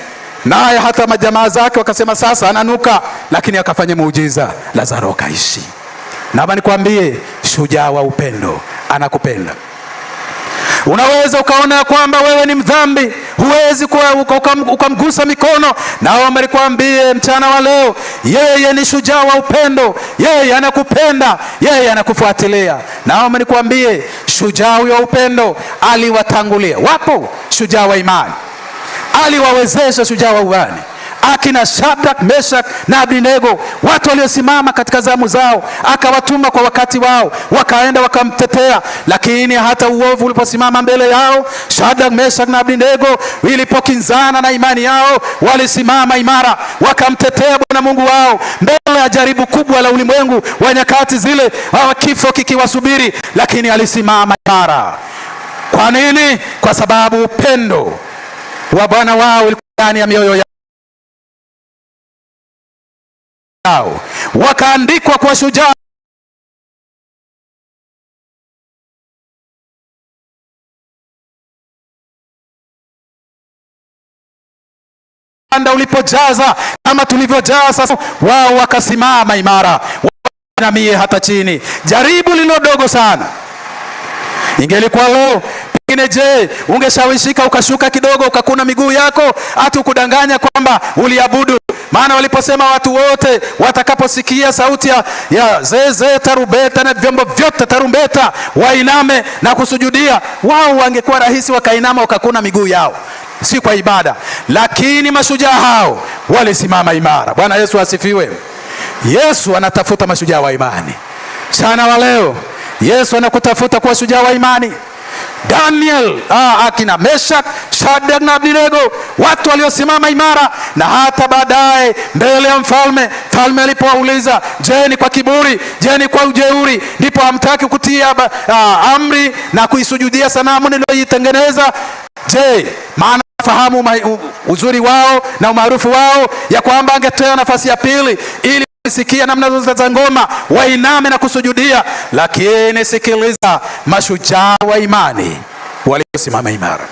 naye hata majamaa zake wakasema sasa ananuka, lakini akafanya muujiza, Lazaro akaishi. Na nikwambie, shujaa wa upendo anakupenda. Unaweza ukaona kwamba wewe ni mdhambi, huwezi ukamgusa mikono. Naomba nikwambie mchana wa leo, yeye ni shujaa wa upendo. Yeye anakupenda, yeye anakufuatilia. Naomba nikwambie, shujaa wa upendo aliwatangulia. Wapo shujaa wa imani, aliwawezesha shujaa wa imani, akina Shadrach, Meshach na Abednego, watu waliosimama katika zamu zao, akawatuma kwa wakati wao, wakaenda wakamtetea. Lakini hata uovu uliposimama mbele yao, Shadrach, Meshach na Abednego ilipokinzana na imani yao, walisimama imara, wakamtetea Bwana Mungu wao mbele ya jaribu kubwa la ulimwengu wa nyakati zile, kifo kikiwasubiri, lakini alisimama imara. Kwa nini? Kwa sababu upendo wa Bwana wao ulikuwa ndani ya mioyo yao. Wakaandikwa kwa shujaa upendo ulipojaza kama tulivyojaza sasa, wao wakasimama imara, na mie hata chini. Jaribu lilo dogo sana. Ingelikuwa leo pengine, je, ungeshawishika ukashuka kidogo ukakuna miguu yako hata ukudanganya kwamba uliabudu? Maana waliposema watu wote watakaposikia sauti ya zeze, tarumbeta na vyombo vyote tarumbeta wainame na kusujudia, wao wangekuwa rahisi wakainama wakakuna miguu yao, si kwa ibada. Lakini mashujaa hao walisimama imara. Bwana Yesu asifiwe. Yesu anatafuta mashujaa wa imani. Mchana wa leo Yesu anakutafuta kuwa shujaa wa imani. Daniel, akina Meshak, Shadraka na Abednego, watu waliosimama imara, na hata baadaye mbele ya mfalme alipowauliza, je, ni kwa kiburi, je, ni kwa ujeuri ndipo hamtaki kutia amri na kuisujudia sanamu niliyoitengeneza? Je, maana fahamu uzuri wao na umaarufu wao, ya kwamba angetoa nafasi ya pili ili sikia namna zote za ngoma wainame na kusujudia. Lakini sikiliza, mashujaa wa imani waliosimama imara,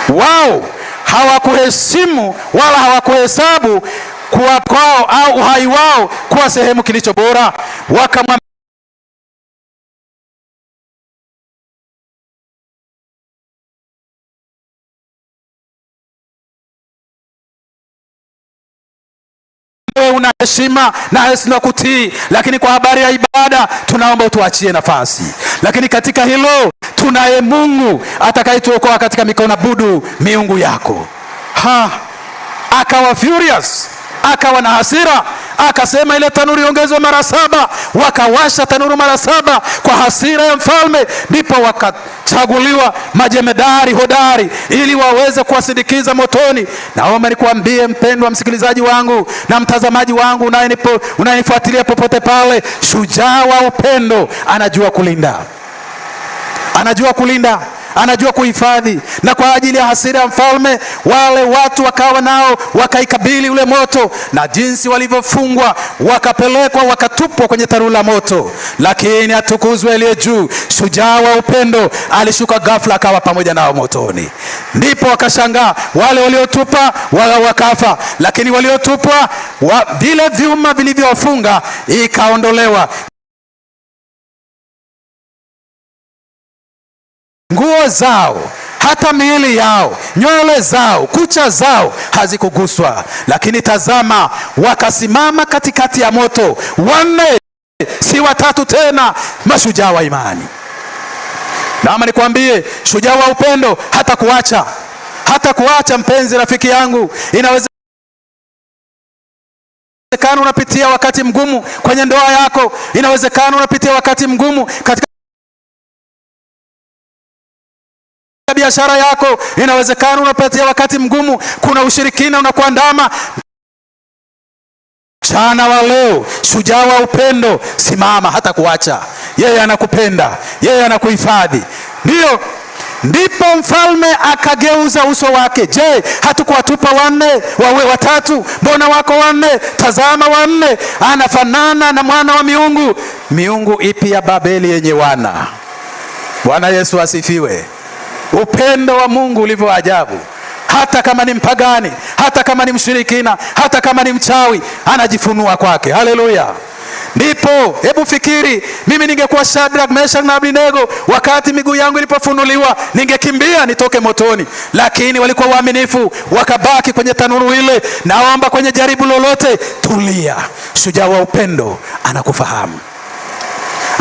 wao hawakuheshimu wala hawakuhesabu kuwa kwao au uhai wao kuwa sehemu kilicho bora. Wakamwambia una heshima na hesima kutii, lakini kwa habari ya ibada tunaomba utuachie nafasi. Lakini katika hilo tunaye Mungu atakayetuokoa katika mikono budu miungu yako. Akawa furious, akawa na hasira, akasema ile tanuru iongezwe mara 7. Wakawasha tanuru mara 7 kwa hasira ya mfalme. Ndipo wakachaguliwa majemedari hodari ili waweze kuwasindikiza motoni. Naomba nikuambie mpendwa msikilizaji wangu na mtazamaji wangu unayenifuatilia popote pale, shujaa wa upendo anajua kulinda, anajua kulinda, anajua kuhifadhi. Na kwa ajili ya hasira ya mfalme, wale watu wakawa nao wakaikabili ule moto, na jinsi walivyofungwa wakapelekwa wakatupwa kwenye tanuru la moto. Lakini atukuzwe aliye juu, shujaa wa upendo alishuka ghafla akawa pamoja nao motoni. Ndipo wakashangaa, wale waliotupa wakafa, lakini waliotupwa vile vyuma vilivyowafunga ikaondolewa. Nguo zao, hata miili yao, nywele zao, kucha zao hazikuguswa. Lakini tazama, wakasimama katikati ya moto, 4 si 3 tena, mashujaa wa imani. Naomba nikwambie, shujaa wa upendo hata kuacha mpenzi rafiki yangu. Inawezekana unapitia wakati mgumu kwenye ndoa yako, inawezekana unapitia wakati mgumu katika biashara yako, inawezekana unapitia wakati mgumu, kuna ushirikina unakuandama. Mchana wa leo, shujaa wa upendo, simama, hata kuacha. Yeye anakupenda, yeye anakuhifadhi. Ndipo mfalme akageuza uso wake. Je, hatukuwatupa 4 wawe 3? Mbona wako 4? Tazama 4, anafanana na mwana wa miungu. Miungu ipi ya Babeli yenye wana? Bwana Yesu asifiwe. Upendo wa Mungu ulivyo ajabu. Hata kama ni mpagani, hata kama ni mshirikina, hata kama ni mchawi, anajifunua kwake. Haleluya. Ndipo hebu fikiri, mimi ningekuwa Shadraka, Meshaki na Abednego, wakati miguu yangu ilipofunuliwa ningekimbia nitoke motoni. Lakini walikuwa waaminifu, wakabaki kwenye tanuru ile. Naomba kwenye jaribu lolote, tulia. Shujaa wa upendo anakufahamu.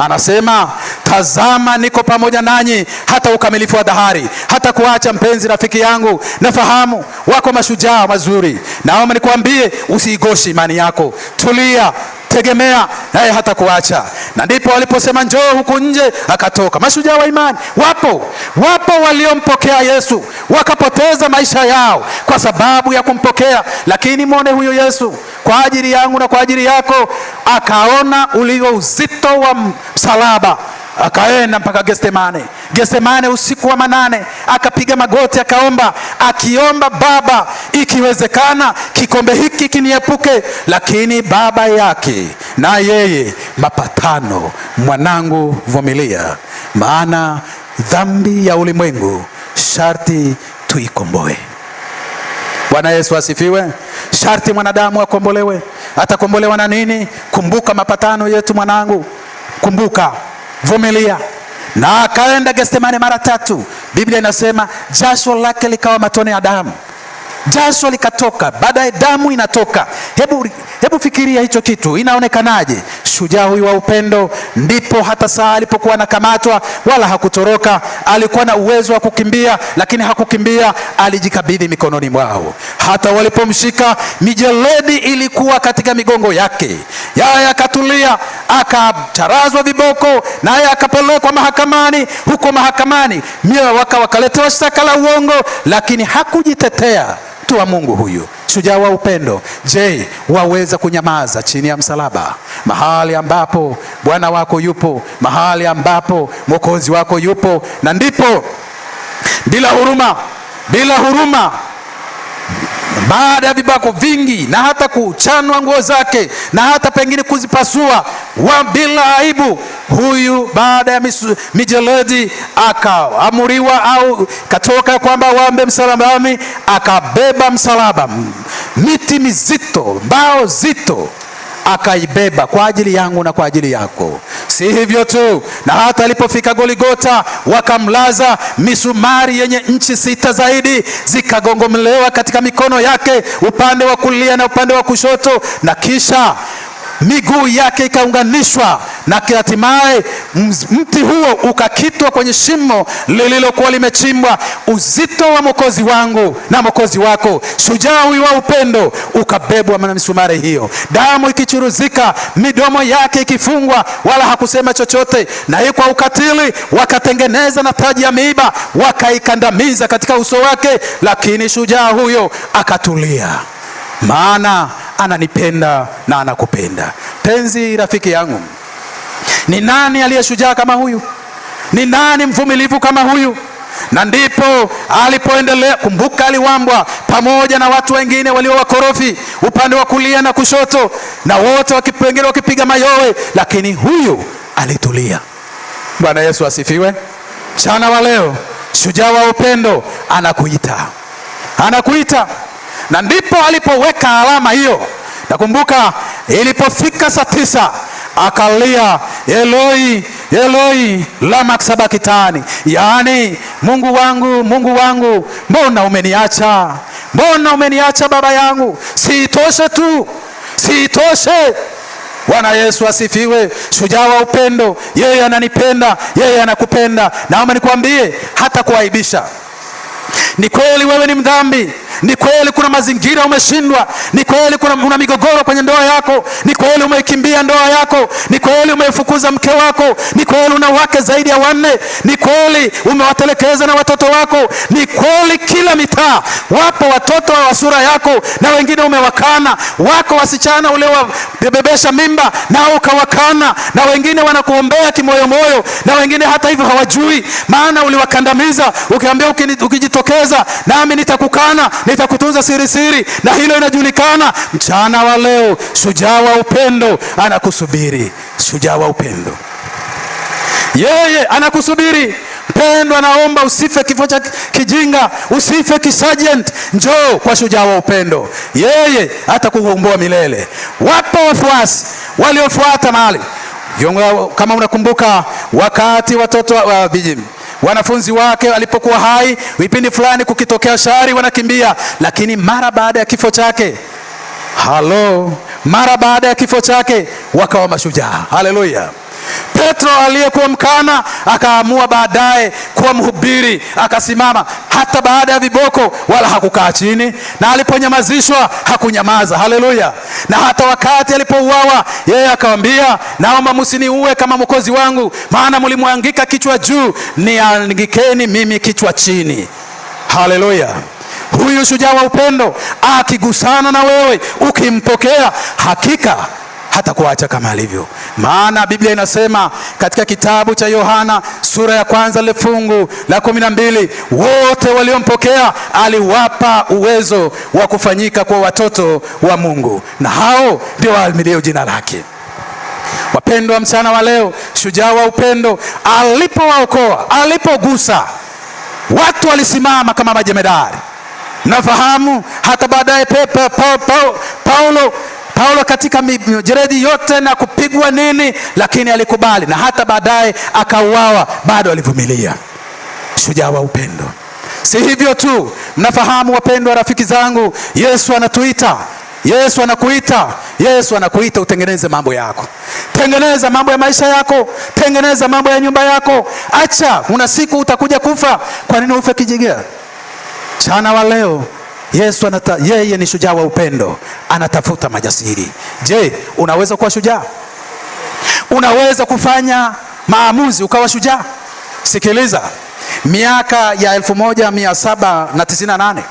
Anasema, tazama niko pamoja nanyi hata ukamilifu wa dahari. Hata kuacha mpenzi rafiki yangu. Nafahamu wako mashujaa mazuri. Naomba nikwambie, usiigoshi imani yako. Tulia, tegemea, naye hata kuacha. Na ndipo waliposema njoo huku nje, akatoka. Mashujaa wa imani wapo waliompokea Yesu wakapoteza maisha yao kwa sababu ya kumpokea. Lakini muone huyo Yesu kwa ajili yangu na kwa ajili yako, akaona ulio uzito wa msalaba, akaenda mpaka Getsemane usiku wa manane, akapiga magoti akaomba, akiomba, Baba, ikiwezekana kikombe hiki kiniepuke, lakini Baba yake na yeye mapatano, mwanangu vumilia, maana dhambi ya ulimwengu sharti tuikomboe. Bwana Yesu asifiwe. Sharti mwanadamu akombolewe. Atakombolewa na nini? Kumbuka mapatano yetu mwanangu. Kumbuka, vumilia. Na akaenda Getsemane mara 3. Biblia inasema jasho lake likawa matone ya damu. Jasho likatoka, baadaye damu inatoka. Hebu fikiria hicho kitu, inaonekanaje? Shujaa huyu wa upendo, ndipo hata saa alipokuwa anakamatwa wala hakutoroka. Alikuwa na uwezo wa kukimbia, lakini hakukimbia, alijikabidhi mikononi mwao. Hata walipomshika, mijeledi ilikuwa katika migongo yake. Yeye akatulia, akacharazwa viboko, naye akapelekwa mahakamani. Huko mahakamani wakaletewa shtaka la uongo, lakini hakujitetea. Wa Mungu huyu, shujaa wa upendo. Je, waweza kunyamaza chini ya msalaba, mahali ambapo Bwana wako yupo, mahali ambapo Mwokozi wako yupo? Na ndipo bila huruma, baada ya vibako vingi na hata kuchanwa nguo zake na hata pengine kuzipasua, bila aibu, huyu baada ya mijeledi akaamuriwa au katoka kwamba waambe msalabani, akabeba msalaba, miti mizito, mbao zito, akaibeba kwa ajili yangu na kwa ajili yako. Si hivyo tu, na hata alipofika Goligota wakamlaza, misumari yenye inchi 6 zaidi zikagongomelewa katika mikono yake, upande wa kulia na upande wa kushoto, na kisha miguu yake ikaunganishwa, na hatimaye mti huo ukakitwa kwenye shimo lililokuwa limechimbwa. Uzito wa Mwokozi wangu na Mwokozi wako, shujaa huyu wa upendo, ukabebwa na misumari hiyo, damu ikichuruzika, midomo yake ikifungwa, wala hakusema chochote. Na hii kwa ukatili wakatengeneza na taji ya miiba, wakaikandamiza katika uso wake, lakini shujaa huyo akatulia, maana ananipenda na anakupenda. Penzi rafiki yangu, ni nani aliye shujaa kama huyu? Ni nani mvumilivu kama huyu? Na ndipo alipoendelea. Kumbuka, aliwambwa pamoja na watu wengine walio wakorofi upande wa kulia na kushoto, na wote wengine wakipiga mayowe, lakini huyu alitulia. Bwana Yesu asifiwe. Mchana wa leo, shujaa wa upendo anakuita. Na ndipo alipoweka alama hiyo. Nakumbuka ilipofika saa 9 akalia, Eloi Eloi lama sabakitani, yaani Mungu wangu, mbona umeniacha? Mbona umeniacha baba yangu? Siitoshe. Bwana Yesu asifiwe. Shujaa wa upendo, yeye ananipenda, yeye anakupenda. Naomba nikwambie, hata kuaibisha. Ni kweli wewe ni mdhambi. Ni kweli kuna mazingira umeshindwa. Ni kweli una migogoro kwenye ndoa yako. Ni kweli umeikimbia ndoa yako. Ni kweli umeifukuza mke wako. Ni kweli una wake zaidi ya 4. Ni kweli umewatelekeza na watoto wako. Ni kweli kila mitaa wapo watoto wa sura yako na wengine umewakana. Wako wasichana uliowabebesha mimba na ukawakana, na wengine wanakuombea kimoyomoyo, na wengine hata hivyo hawajui, maana uliwakandamiza ukiambia ukijitokeza nami nitakukana, nitakutunza siri, na hilo inajulikana. Mchana wa leo, shujaa wa upendo anakusubiri. Shujaa wa upendo, yeye anakusubiri. Mpendo, anaomba usife kifo cha kijinga, usife kisajent. Njoo kwa shujaa wa upendo, yeye atakukomboa milele. Wapo wafuasi waliofuata mahali kama unakumbuka, wakati watoto wa wanafunzi wake alipokuwa hai, vipindi fulani kukitokea shari wanakimbia, lakini mara baada ya kifo chake, mara baada ya kifo chake wakawa mashujaa. Haleluya. Petro aliyekuwa mkana akaamua baadaye kuwa mhubiri, akasimama hata baada ya viboko, wala hakukaa chini, na aliponyamazishwa hakunyamaza. Haleluya. Na hata wakati alipouawa, yeye akamwambia, naomba msiniue kama mwokozi wangu, maana mlimwangika kichwa juu, niangikeni mimi kichwa chini. Haleluya. Huyu shujaa wa upendo akigusana na wewe, ukimpokea, hakika hata kuacha kama alivyo. Maana Biblia inasema katika kitabu cha Yohana sura ya 1 fungu la 12, wote waliompokea aliwapa uwezo wa kufanyika kwa watoto wa Mungu, na hao ndio waaminiao jina lake. Wapendwa, mchana wa leo, shujaa wa upendo alipowaokoa, alipogusa, watu walisimama kama majemedari, Mnafahamu hata baadaye Paulo katika mijeredi yote na kupigwa nini, lakini alikubali, na hata baadaye akauawa, bado alivumilia. Shujaa wa upendo. Si hivyo tu, mnafahamu wapendwa rafiki zangu, Yesu anatuita, Yesu anakuita, Yesu anakuita utengeneze mambo yako. Tengeneza mambo ya maisha yako, tengeneza mambo ya nyumba yako. Acha, una siku utakuja kufa. Kwa nini ufe kijigea? Mchana wa leo Yesu yeye ni shujaa wa upendo, anatafuta majasiri. Je, unaweza kuwa shujaa? Unaweza kufanya maamuzi ukawa shujaa? Sikiliza, miaka ya 1798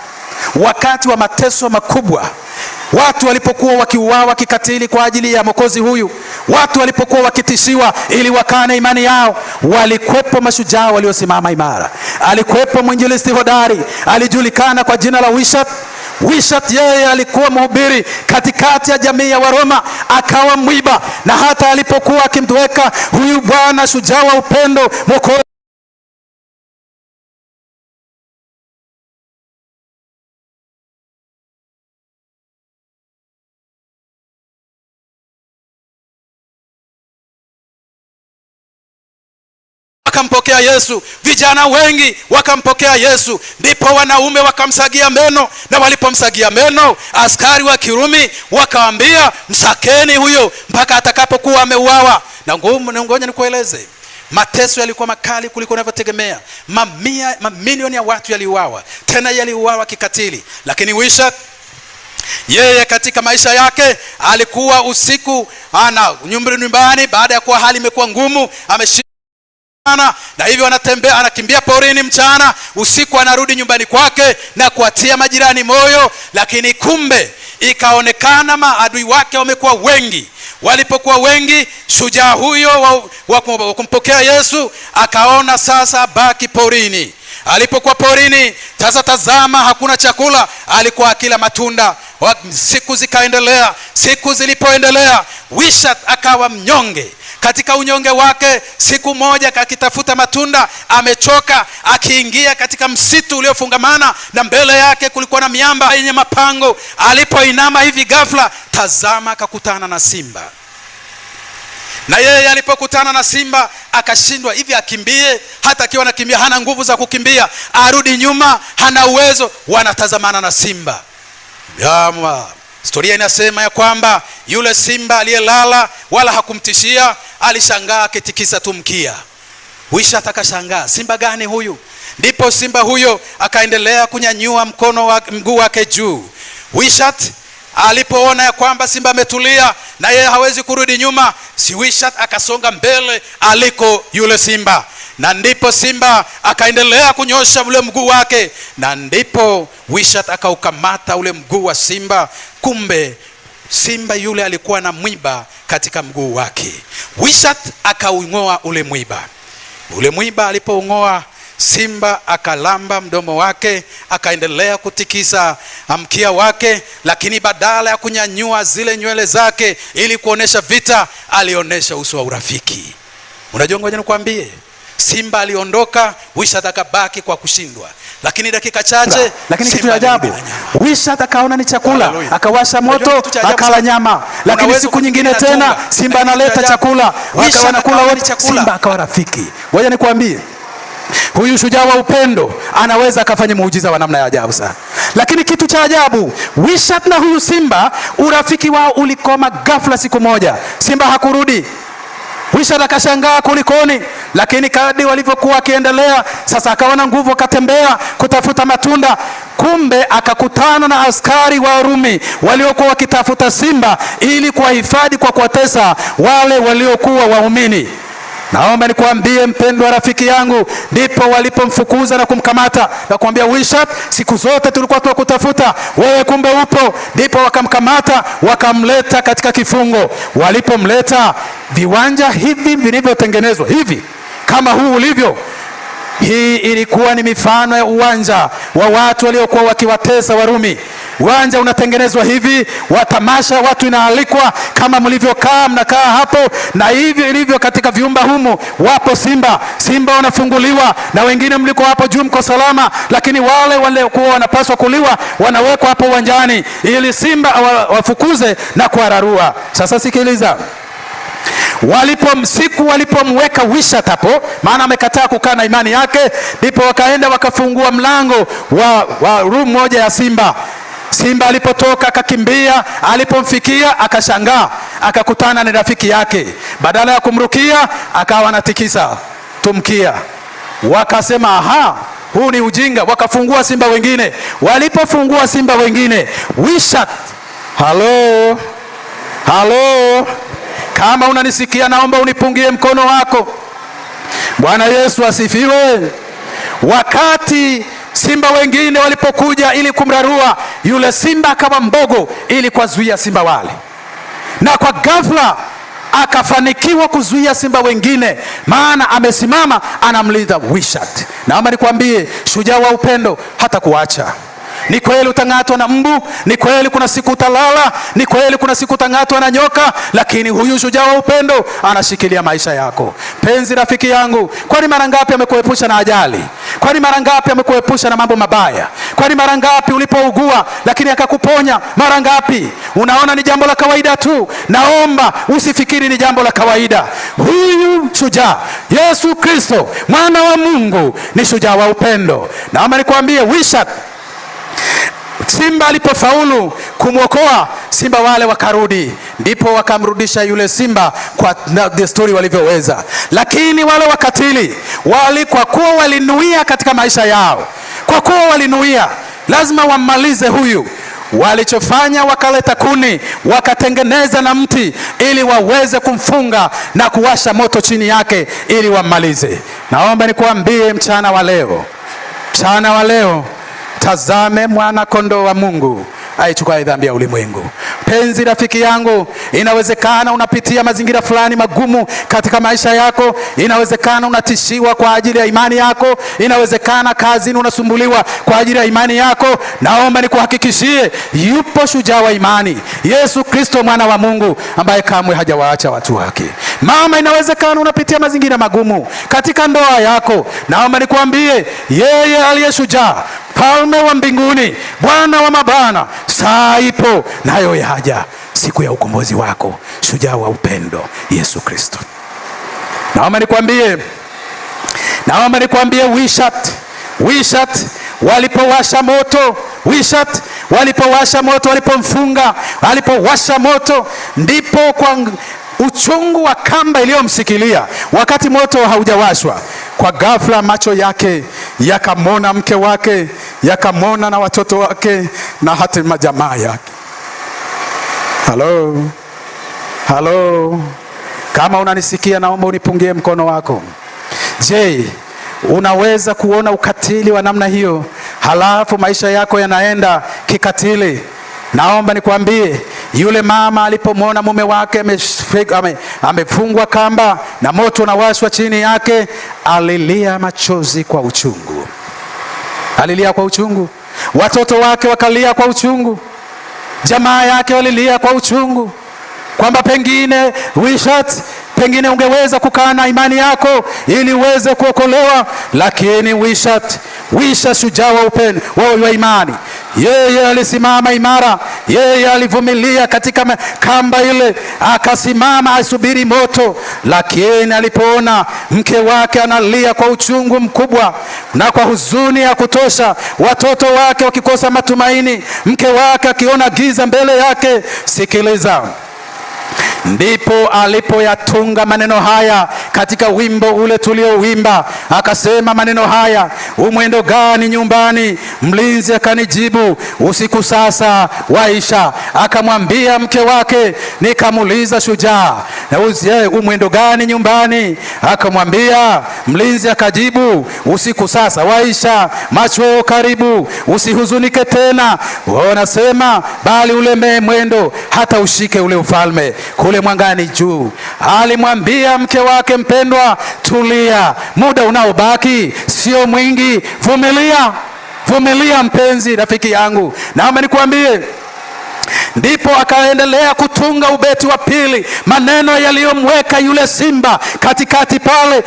wakati wa mateso makubwa, watu walipokuwa wakiuawa kikatili kwa ajili ya Mwokozi huyu, watu walipokuwa wakitishiwa ili wakane imani yao, walikuwepo mashujaa waliosimama imara. Alikuwepo mwinjilisti hodari, alijulikana kwa jina la Wishat. Yeye alikuwa mhubiri katikati ya jamii ya Waroma, akawa mwiba, na hata alipokuwa akimweka huyu bwana shujaa wa upendo Mwokozi wakampokea Yesu, vijana wengi wakampokea Yesu, ndipo wanaume wakamsagia meno, na walipomsagia meno askari wa Kirumi wakaambia msakeni huyo mpaka atakapokuwa ameuawa. Na ngoja nikueleze, mateso yalikuwa makali kuliko unavyotegemea. Mamilioni ya watu yaliuawa, tena yaliuawa kikatili. Lakini Wishat, yeye katika maisha yake alikuwa usiku ana nyumbani, baada ya kuwa hali imekuwa ngumu, na hivyo anatembea, anakimbia porini mchana, usiku anarudi nyumbani kwake na kuatia majirani moyo. Lakini kumbe ikaonekana maadui wake wamekuwa wengi. Walipokuwa wengi, shujaa huyo wa kumpokea Yesu akaona sasa baki porini. Alipokuwa porini, sasa tazama, hakuna chakula, alikuwa akila matunda. Siku zikaendelea, siku zilipoendelea, Wishat akawa mnyonge. Katika unyonge wake, siku moja akitafuta matunda, amechoka, akiingia katika msitu uliofungamana, na mbele yake kulikuwa na miamba yenye mapango. Alipoinama hivi ghafla, tazama, akakutana na simba. Na yeye alipokutana na simba akashindwa, hivi akimbie? Hata akiwa anakimbia hana nguvu za kukimbia, arudi nyuma hana uwezo. Wanatazamana na simba. Historia inasema ya kwamba yule simba aliyelala wala hakumtishia, alishangaa akitikisa tu mkia. Wishat akashangaa, simba gani huyu? Ndipo simba huyo akaendelea kunyanyua mguu wake juu. Wishat alipoona ya kwamba simba ametulia na yeye hawezi kurudi nyuma, Wishat akasonga mbele aliko yule simba, na ndipo simba akaendelea kunyosha ule mguu wake, na ndipo Wishat akaukamata ule mguu wa simba. Kumbe simba yule alikuwa na mwiba katika mguu wake. Wishat akaung'oa ule mwiba. Ule mwiba alipoung'oa, simba akalamba mdomo wake, akaendelea kutikisa mkia wake, lakini badala ya kunyanyua zile nywele zake ili kuonesha vita, alionesha uso wa urafiki. Unajua, ngoja nikwambie, simba aliondoka, Wishat akabaki kwa kushindwa. Lakini dakika chache, lakini kitu cha ajabu, Wishat akaona ni chakula, akawasha moto, akala nyama. Lakini siku nyingine tena simba analeta chakula, wakawa nakula wote, simba akawa rafiki. Ngoja nikwambie, huyu shujaa wa upendo anaweza akafanya muujiza wa namna ya ajabu sana. Lakini kitu cha ajabu, Wishat na huyu simba, urafiki wao ulikoma ghafla. Siku moja simba hakurudi. Wishat akashangaa kulikoni, lakini kadri walivyokuwa akiendelea, sasa akaona nguvu, akatembea kutafuta matunda. Kumbe akakutana na askari wa Rumi waliokuwa wakitafuta simba ili kuwahifadhi kwa kuwatesa wale waliokuwa waumini. Naomba nikuambie mpendwa rafiki yangu, ndipo walipomfukuza na kumkamata na kumwambia, Wishat, siku zote tulikuwa tunakutafuta wewe, kumbe upo. Ndipo wakamkamata wakamleta katika kifungo. Walipomleta, viwanja hivi vilivyotengenezwa hivi kama huu ulivyo, hii ilikuwa ni mifano ya uwanja wa watu waliokuwa wakiwatesa Warumi. uwanja unatengenezwa hivi, watamasha, watu inaalikwa kama mlivyokaa, mnakaa hapo, na hivyo ilivyo katika vyumba humu. Wapo simba wanafunguliwa, na wengine mliko hapo juu mko salama, lakini wale kuwa wanapaswa kuliwa wanawekwa hapo uwanjani ili simba wafukuze na kuararua. Sasa sikiliza, walipomweka Wishat hapo, maana amekataa kukaa na imani yake, ndipo wakaenda wakafungua mlango wa room moja ya simba. Simba alipotoka akakimbia, alipomfikia akashangaa, akakutana na rafiki yake. Badala ya kumrukia akawa anatikisa tumkia. Wakasema aha, huu ni ujinga. Wakafungua simba wengine. Walipofungua simba wengine, Wishat, halo, kama unanisikia naomba unipungie mkono wako. Bwana Yesu asifiwe. Wakati simba wengine walipokuja ili kumrarua, yule simba akawa mbogo ili kuzuia simba wale, na kwa ghafla akafanikiwa kuzuia simba wengine, maana amesimama anamlinda Wishat. Naomba nikwambie, shujaa wa upendo hata kuacha. Ni kweli utang'atwa na mbu, ni kweli kuna siku utalala, ni kweli kuna siku utang'atwa na nyoka, lakini huyu shujaa wa upendo anashikilia maisha yako. Penzi rafiki yangu, kwani mara ngapi amekuepusha na ajali? Kwani mara ngapi amekuepusha na mambo mabaya? Kwani mara ngapi ulipougua lakini akakuponya? Mara ngapi? Unaona ni jambo la kawaida tu. Naomba usifikiri ni jambo la kawaida. Huyu shujaa Yesu Kristo mwana wa Mungu ni shujaa wa upendo. Naomba nikwambie, Wishat, simba alipofaulu kumwokoa simba wale wakarudi, ndipo wakamrudisha yule simba kwa desturi walivyoweza. Lakini wale wakatili kwa kuwa walinuia katika maisha yao, kwa kuwa walinuia lazima wammalize huyu, walichofanya wakaleta kuni, wakatengeneza na mti ili waweze kumfunga na kuwasha moto chini yake ili wammalize. Naomba nikuambie mchana wa leo, tazame mwana kondoo wa Mungu aichukua dhambi ya ulimwengu. Penzi rafiki yangu, inawezekana unapitia mazingira fulani magumu katika maisha yako. Inawezekana unatishiwa kwa ajili ya imani yako. Inawezekana kazini unasumbuliwa kwa ajili ya imani yako. Naomba nikuhakikishie, yupo shujaa wa imani, Yesu Kristo mwana wa Mungu, ambaye kamwe hajawaacha watu wake. Mama, inawezekana unapitia mazingira magumu katika ndoa yako. Naomba nikuambie, yeye aliye shujaa, Mfalme wa mbinguni, Bwana wa mabwana, saa ipo nayo yaja siku ya ukombozi wako. Shujaa wa upendo, Yesu Kristo. Naomba nikwambie, Wishat walipowasha moto, walipomfunga, walipowasha moto, ndipo kwa uchungu wa kamba iliyomsikilia wakati moto haujawashwa, kwa ghafla macho yake yakamwona mke wake, yakamwona na watoto wake, na hata majamaa yake. Halo, kama unanisikia naomba unipungie mkono wako. Je, unaweza kuona ukatili wa namna hiyo, halafu maisha yako yanaenda kikatili? Naomba nikwambie, yule mama alipomwona mume wake amefungwa kamba na moto unawashwa chini yake, alilia machozi kwa uchungu. Watoto wake wakalia kwa uchungu. Jamaa yake walilia kwa uchungu, kwamba pengine Wishat, pengine ungeweza kukaa na imani yako ili uweze kuokolewa. Lakini Wishat, shujaa wa upendo wa imani, yeye alisimama imara. Yeye alivumilia katika kamba ile, akasimama asubiri moto. Lakini alipoona mke wake analia kwa uchungu mkubwa na kwa huzuni ya kutosha, watoto wake wakikosa matumaini, mke wake akiona giza mbele yake, sikiliza, ndipo alipoyatunga maneno haya katika wimbo ule tuliowimba. Akasema maneno haya: umwendo gani nyumbani, mlinzi akanijibu, usiku sasa waisha. Akamwambia mke wake, nikamuuliza shujaa, umwendo gani nyumbani? Akamwambia, mlinzi akajibu, usiku sasa waisha, machweo karibu, usihuzunike tena. Wanasema bali ule mwendo hata ushike ule ufalme kule mwangani juu. Alimwambia mke wake mpendwa, tulia, muda unaobaki sio mwingi, Vumilia mpenzi rafiki yangu, naomba nikwambie. Ndipo akaendelea kutunga ubeti wa pili, maneno yaliyomweka yule simba katikati pale.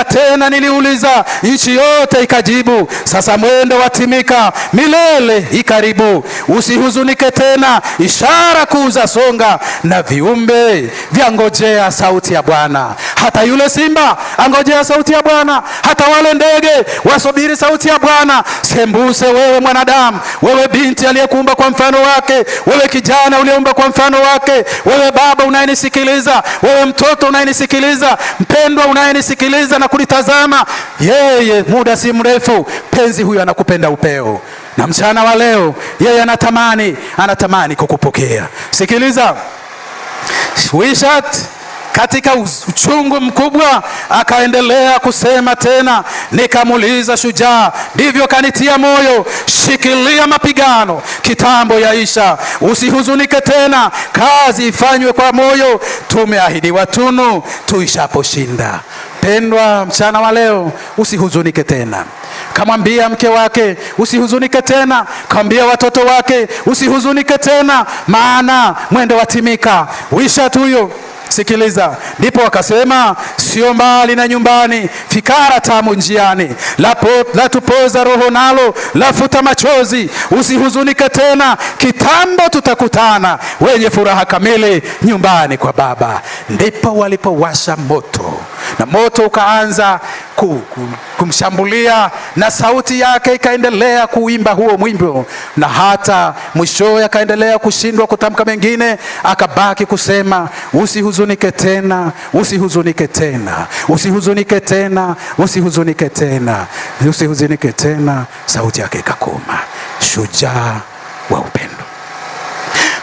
Tena niliuliza, nchi yote ikajibu, sasa mwendo watimika, milele ikaribu. Usihuzunike tena, ishara kuu za songa, na viumbe vyangojea sauti ya Bwana. Hata yule simba angojea sauti ya Bwana, hata wale ndege wasubiri sauti ya Bwana. Sembuse wewe mwanadamu, wewe binti aliyekuumba kwa mfano wake, wewe kijana uliyeumba kwa mfano wake, wewe baba unayenisikiliza, wewe mtoto unayenisikiliza, mpendwa unayenisikiliza na kulitazama, yeye muda si mrefu penzi huyu anakupenda upeo, na mchana wa leo yeye anatamani kukupokea. Sikiliza, Wishat katika uchungu mkubwa akaendelea kusema tena, nikamuuliza shujaa, ndivyo kanitia moyo, shikilia mapigano, kitambo yaisha, usihuzunike tena, kazi ifanywe kwa moyo, tumeahidiwa tunu tuishaposhinda. Pendwa, mchana wa leo usihuzunike tena. Kamwambia mke wake usihuzunike tena, kamwambia watoto wake usihuzunike tena, maana mwendo watimika. Wishat huyo, sikiliza, ndipo wakasema, sio mbali na nyumbani, fikara tamu njiani, la tupoza roho nalo lafuta machozi, usihuzunike tena, kitambo tutakutana, wenye furaha kamili nyumbani kwa Baba. Ndipo walipowasha moto, na moto ukaanza kumshambulia, na sauti yake ikaendelea kuimba huo mwimbo, na hata mwishowe akaendelea kushindwa kutamka mengine, akabaki kusema, usihuzunike tena, usihuzunike tena, usihuzunike tena, usihuzunike tena, usihuzunike tena. Sauti yake ikakoma. Shujaa wa upendo.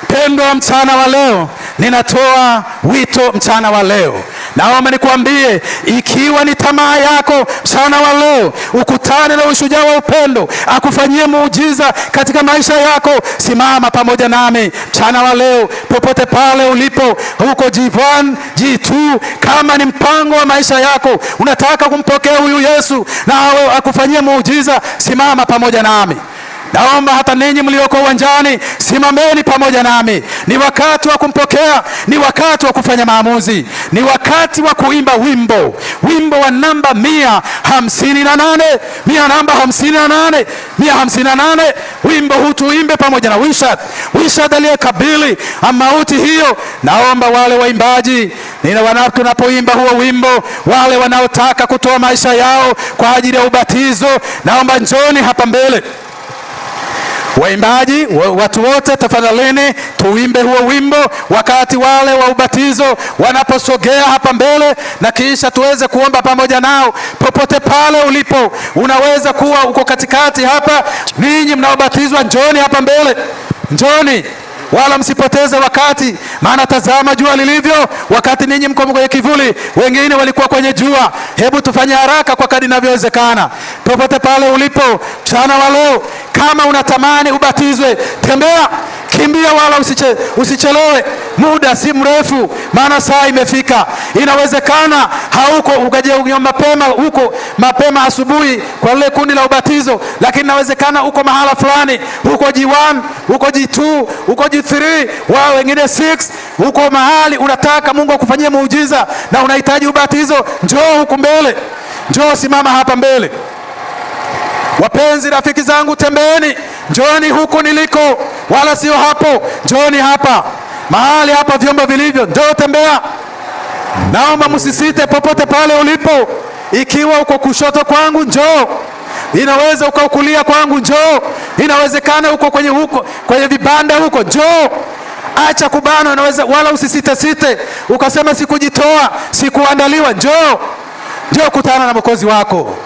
Pendwa, mchana wa leo ninatoa wito. Mchana wa leo naomba nikwambie, ikiwa ni tamaa yako mchana wa leo ukutane na ushujaa wa upendo akufanyie muujiza katika maisha yako, simama pamoja nami mchana wa leo, popote pale ulipo, huko G1, G2, kama ni mpango wa maisha yako unataka kumpokea huyu Yesu na akufanyie muujiza, simama pamoja nami. Naomba hata ninyi mlioko uwanjani, simameni pamoja nami. Ni wakati wa kumpokea, ni wakati wa kufanya maamuzi, ni wakati wa kuimba wimbo wa namba 158, namba 158. Wimbo huu tuimbe pamoja na Wishat aliyekabili mauti hiyo. Naomba wale waimbaji, tunapoimba huo wimbo, wale wanaotaka kutoa maisha yao kwa ajili ya ubatizo, naomba njoni hapa mbele. Waimbaji, watu wote, tafadhalini tuimbe huo wimbo wakati wale wa ubatizo wanaposogea hapa mbele, na kisha tuweze kuomba pamoja nao. Popote pale ulipo, unaweza kuwa uko katikati hapa, ninyi mnaobatizwa, njoni hapa mbele, njoni, wala msipoteze wakati, maana tazama jua lilivyo. Wakati ninyi mko kwenye kivuli, wengine walikuwa kwenye jua. Hebu tufanye haraka kwa kadri inavyowezekana. Popote pale ulipo mchana wa leo, kama unatamani ubatizwe, tembea, kimbia, wala usichelewe. Muda si mrefu, maana saa imefika. Inawezekana hauko ukaje mapema asubuhi kwa lile kundi la ubatizo, lakini inawezekana uko mahala fulani, uko G1, uko G2, uko G3, wao wengine 6, uko mahali unataka Mungu akufanyie muujiza na unahitaji ubatizo, njoo huku mbele, njoo simama hapa mbele. Wapenzi rafiki zangu, tembeeni, njooni huku niliko, wala sio hapo. Njooni hapa mahali hapa vyombo vilivyo, njoo tembea. Naomba msisite, popote pale ulipo. Ikiwa uko kushoto kwangu, njoo. Inaweza uko kulia kwangu, njoo. Inawezekana uko kwenye vibanda huko, njoo. Acha kubano, inaweza, wala usisite ukasema sikujitoa, sikuandaliwa. Njoo kutana na Mwokozi wako.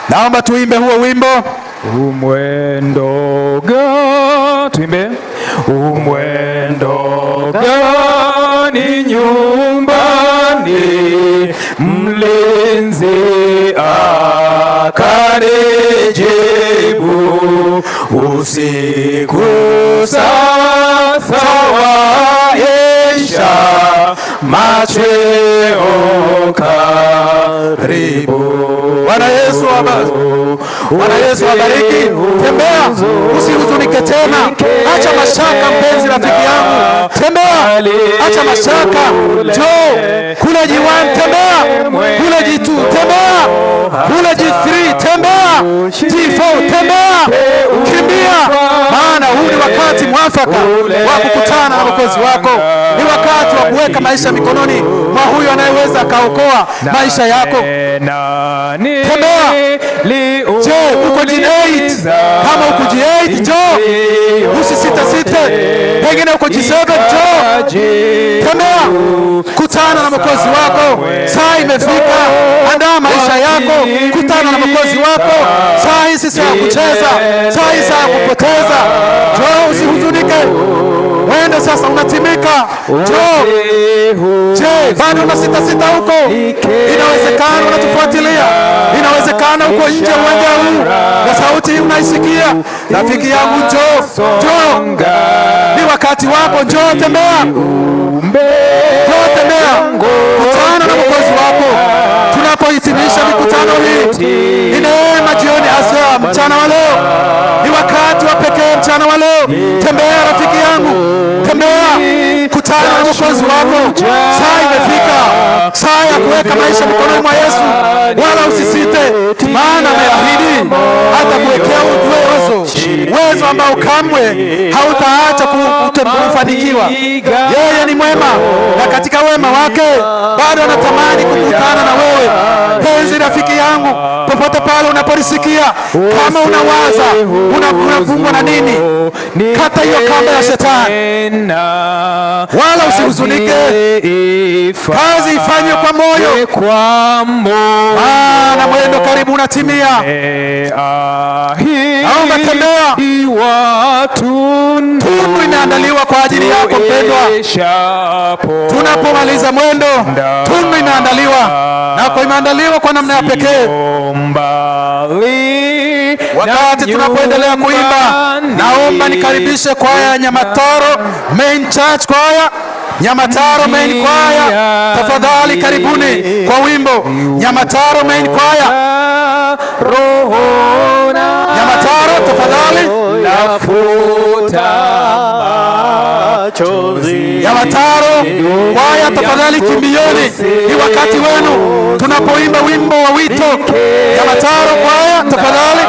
Naomba tuimbe huo wimbo. Umwendo tuimbe. Umwendo gani nyumbani, mlinzi akarejebu, usiku sasa waisha, machweo karibu. Bwana Yesu Bwana Yesu abariki. Tembea, usihuzunike tena. Acha mashaka mpenzi rafiki yangu. Tembea, acha mashaka. Njoo kule G1, tembea kule G2, tembea kule G3, tembea G4, tembea, kimbia, maana huu ni wakati mwafaka wa kukutana na Mwokozi wako. Ni wakati wa kuweka maisha mikononi mwa huyu anayeweza akaokoa maisha yako. Tembea. Je, uko G8? Kama uko G8, njoo, usisitasite. Pengine uko G7, njoo, tembea, kutana na Mwokozi wako. Saa imefika, andaa maisha yako, kutana na Mwokozi wako. Saa hii si saa ya kucheza, saa hii saa ya kupoteza. Njoo, usihuzunike. Wende sasa, unatimika. Njoo. Je, bado unasitasita huko? Inawezekana unatufuatilia, inawezekana uko nje uwanja huu na sauti hii unaisikia. Rafiki yangu, njoo, njoo, ni wakati wako. Njoo, tembea, njoo, tembea, kutana na Mwokozi wako. Tunapohitimisha mikutano hii, ni neema jioni hasa mchana wa leo, ni wakati wa pekee mchana wa leo. Tembea rafiki yangu, tembea, kutana na Mwokozi wako. Saa imefika, saa ya kuweka maisha mikononi mwa Yesu. Wala usisite, maana ameahidi atakuwekea uwezo ambao kamwe hautaacha kufanikiwa. Yeye ni mwema, na katika wema wake bado anatamani kukutana na wewe. Penzi rafiki yangu, popote pale unapolisikia, kama unawaza unafungwa na nini, kata hiyo kamba ya shetani, wala usihuzunike. Kazi ifanywe kwa moyo, maana mwendo karibu unatimia. Naomba tembea. Tunu inaandaliwa kwa ajili yako mpendwa. Tunapomaliza mwendo, tunu inaandaliwa, na imeandaliwa kwa namna ya pekee. Wakati tunapoendelea kuimba, naomba nikaribishe kwaya ya Nyamataro Main Church Choir. Nyamataro Main Choir, tafadhali karibuni kwa wimbo Nyamataro Main Choir. Nyamataro, tafadhali. Nyamataro kwaya, tafadhali kimbioni, ni wakati wenu tunapoimba wimbo wa wito. Nyamataro kwaya, tafadhali.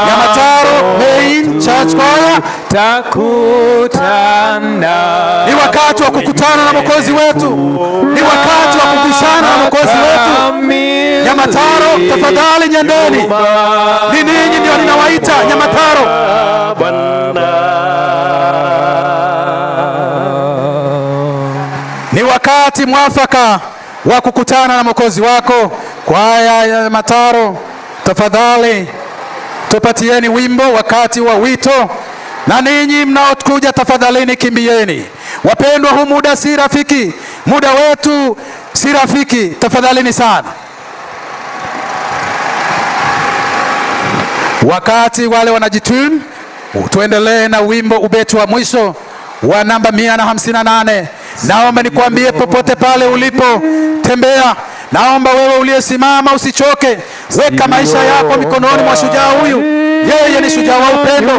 Nyamataro Main Church Choir, ni wakati wa kukutana na Mwokozi wetu, ni wakati wa kukutana na Mwokozi wetu. Nyamataro, tafadhali nyandeni, ni ninyi ndio ninawaita Nyamataro. Ni wakati mwafaka wa kukutana na Mwokozi wako. Kwaya ya Nyamataro, tafadhali tupatieni wimbo wakati wa wito, na ninyi mnaokuja tafadhalini kimbieni. Wapendwa, huu muda si rafiki, muda wetu si rafiki, tafadhalini sana. Wakati wale wanajitune, tuendelee na wimbo ubetu wa mwisho wa namba 158. Naomba nikwambie, popote pale ulipo, tembea. Naomba wewe uliyesimama usichoke, weka maisha yako mikononi mwa shujaa huyu. Yeye ni shujaa wa upendo,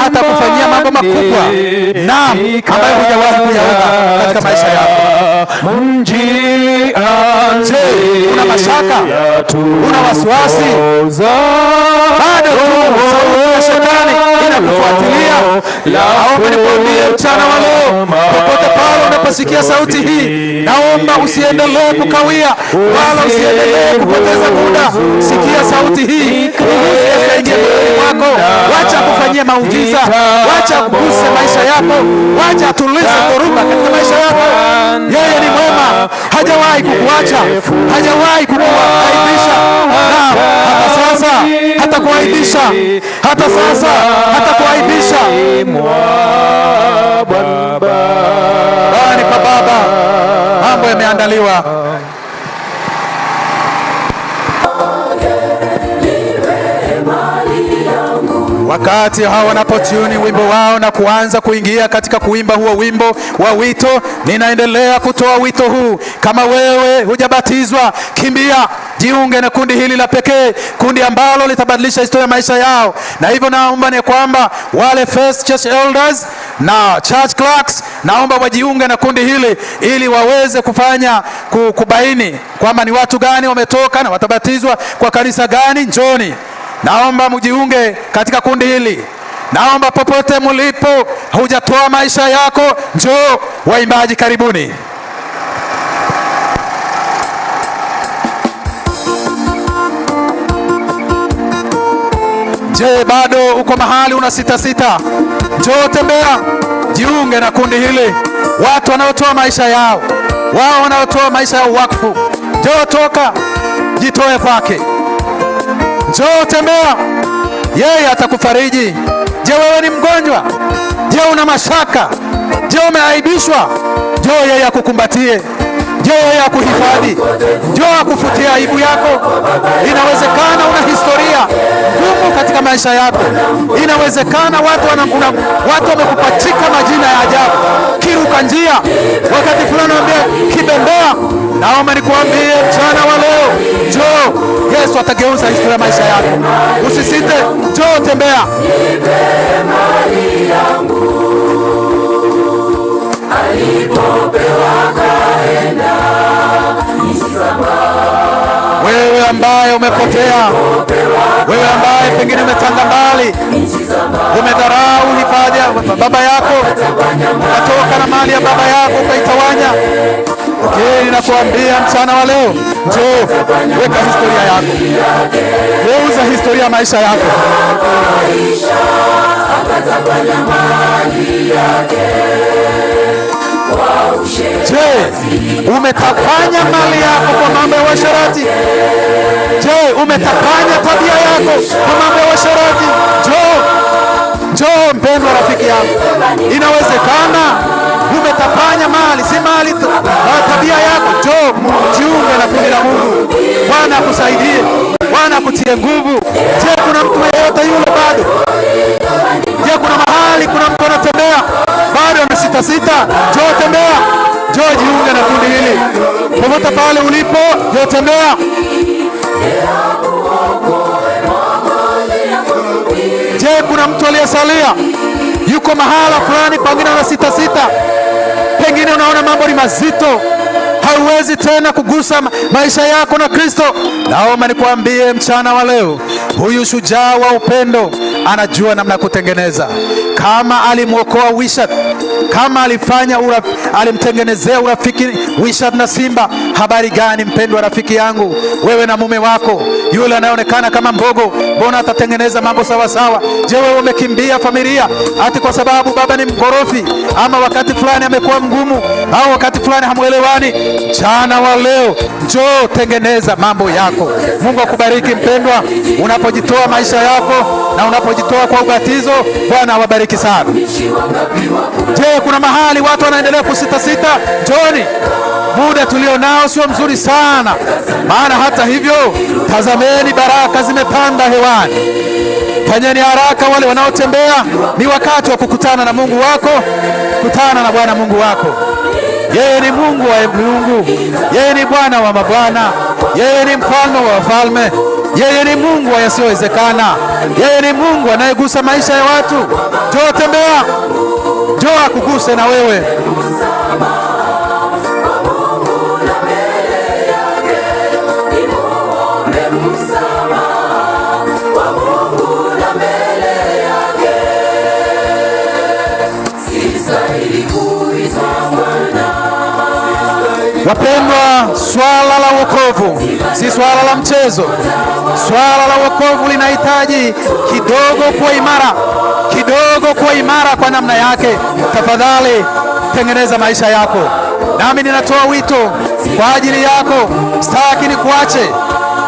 atakufanyia mambo makubwa naam ambayo hujawahi kuyaona katika maisha yako. Je, una mashaka? Una wasiwasi? Bado sauti ya shetani inakufuatilia? Naomba nikwambie mchana wa leo, popote pale unaposikia sauti hii, naomba usiendelee kukawia wala usiendelee kupoteza muda. Sikia sauti hii, usiingie moyoni mwako. Wacha kufanyia maujiza, wacha kuguse maisha yako, wacha atulize dhoruba katika maisha yako. Yeye ni mwema, hajawahi kukuacha, hajawahi kukuaibisha, na hata sasa hatakuaibisha, hata sasa hatakuaibisha. Bwana kwa Baba, mambo yameandaliwa. Wakati hao wanapotuni wimbo wao na kuanza kuingia katika kuimba huo wimbo wa wito, ninaendelea kutoa wito huu. Kama wewe hujabatizwa, kimbia, jiunge na kundi hili la pekee, kundi ambalo litabadilisha historia ya maisha yao. Na hivyo naomba ni kwamba wale First Church Elders na Church Clerks, naomba wajiunge na kundi hili ili waweze kufanya kubaini kwamba ni watu gani wametoka na watabatizwa kwa kanisa gani. Njoni, naomba mjiunge katika kundi hili. Naomba popote mlipo, hujatoa maisha yako, njoo. Waimbaji, karibuni. Je, bado uko mahali una sita? Njoo, tembea, jiunge na kundi hili. Watu wanaotoa maisha yao, wao wanaotoa maisha yao wakfu. Njoo, toka, jitoe kwake. Njoo, tembea, yeye atakufariji. Je, wewe ni mgonjwa? Je, una mashaka? Je, umeaibishwa? Njoo, yeye akukumbatie. Njoo, yeye akuhifadhi. Njoo, akufutie aibu yako. Inawezekana una historia ngumu katika maisha yako. Inawezekana watu wamekupachika majina ya ajabu, kiruka njia, wakati fulani wambia kibembea. Naomba nikuambie mchana wa leo, njoo. Yesu atageuza historia ya maisha yako. Usisite, njoo, tembea. Wewe ambaye umepotea, wewe ambaye pengine umetanga mbali, umedharau hifadhi ya baba yako, ukatoka na mali ya baba yako ukaitawanya, ninakuambia mchana wa leo, njoo, weka historia yako, geuza historia ya maisha yako. Je, umetapanya mali yako kwa mambo ya uasherati? Je, umetapanya tabia yako kwa mambo ya uasherati? Njoo mpendwa rafiki yangu. Inawezekana umetapanya mali, si mali, tabia yako. Njoo, jiunge na kundi la Mungu. Bwana akusaidie, Bwana akutie nguvu. Je, kuna mtu yeyote yule bado? Je, kuna mahali kuna mtu anatembea bado ana sita? Njoo, tembea. Njoo, jiunge na kundi hili. Popote pale ulipo, njoo, tembea. Je, kuna mtu aliyesalia yuko mahala fulani, pengine ana sita? Pengine unaona mambo ni mazito, hauwezi tena kugusa maisha yako na Kristo. Naomba nikwambie mchana wa leo, huyu shujaa wa upendo anajua namna ya kutengeneza. Kama alimwokoa Wishart, kama alimtengenezea urafiki Wishart na Simba, habari gani mpendwa rafiki yangu, wewe na mume wako yule anayeonekana kama mbogo, mbona atatengeneza mambo sawa sawa? Je, wewe umekimbia familia ati kwa sababu baba ni mkorofi, ama wakati fulani amekuwa mgumu, au wakati fulani hamuelewani? Mchana wa leo, njoo, tengeneza mambo yako. Mungu akubariki mpendwa, unapojitoa maisha yako na unapojitoa kwa ubatizo. Bwana awabariki sana. Je, kuna mahali watu wanaendelea kusita? Njoni, muda tulio nao sio mzuri sana, maana hata hivyo, tazameni, baraka zimepanda hewani. Fanyeni haraka wale wanaotembea, ni wakati wa kukutana na Mungu wako, kutana na Bwana Mungu wako. Yeye ni Mungu wa miungu, yeye ni Bwana wa mabwana, yeye ni mfalme wa wafalme, yeye ni Mungu wa yasiyowezekana, yeye ni Mungu anayegusa maisha ya watu. Njoo, tembea, njoo akuguse na wewe. Wapendwa, swala la wokovu si swala la mchezo. Swala la wokovu linahitaji kidogo kuwa imara kwa namna yake. Tafadhali tengeneza maisha yako, nami ninatoa wito kwa ajili yako. Sitaki nikuache.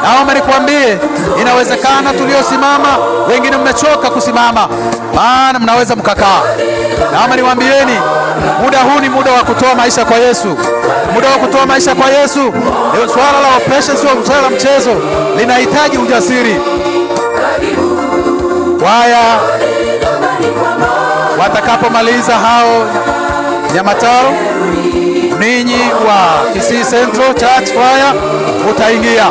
Naomba nikwambie, inawezekana tuliosimama, wengine mmechoka kusimama, maana mnaweza mkakaa. Naomba niwaambieni, muda huu ni muda wa kutoa maisha kwa Yesu. Muda wa kutoa maisha kwa Yesu. Swala la operation sio swala la mchezo, linahitaji ujasiri. Kwaya watakapomaliza hao Nyamataro, ninyi wa Kisii Central Church Choir utaingia.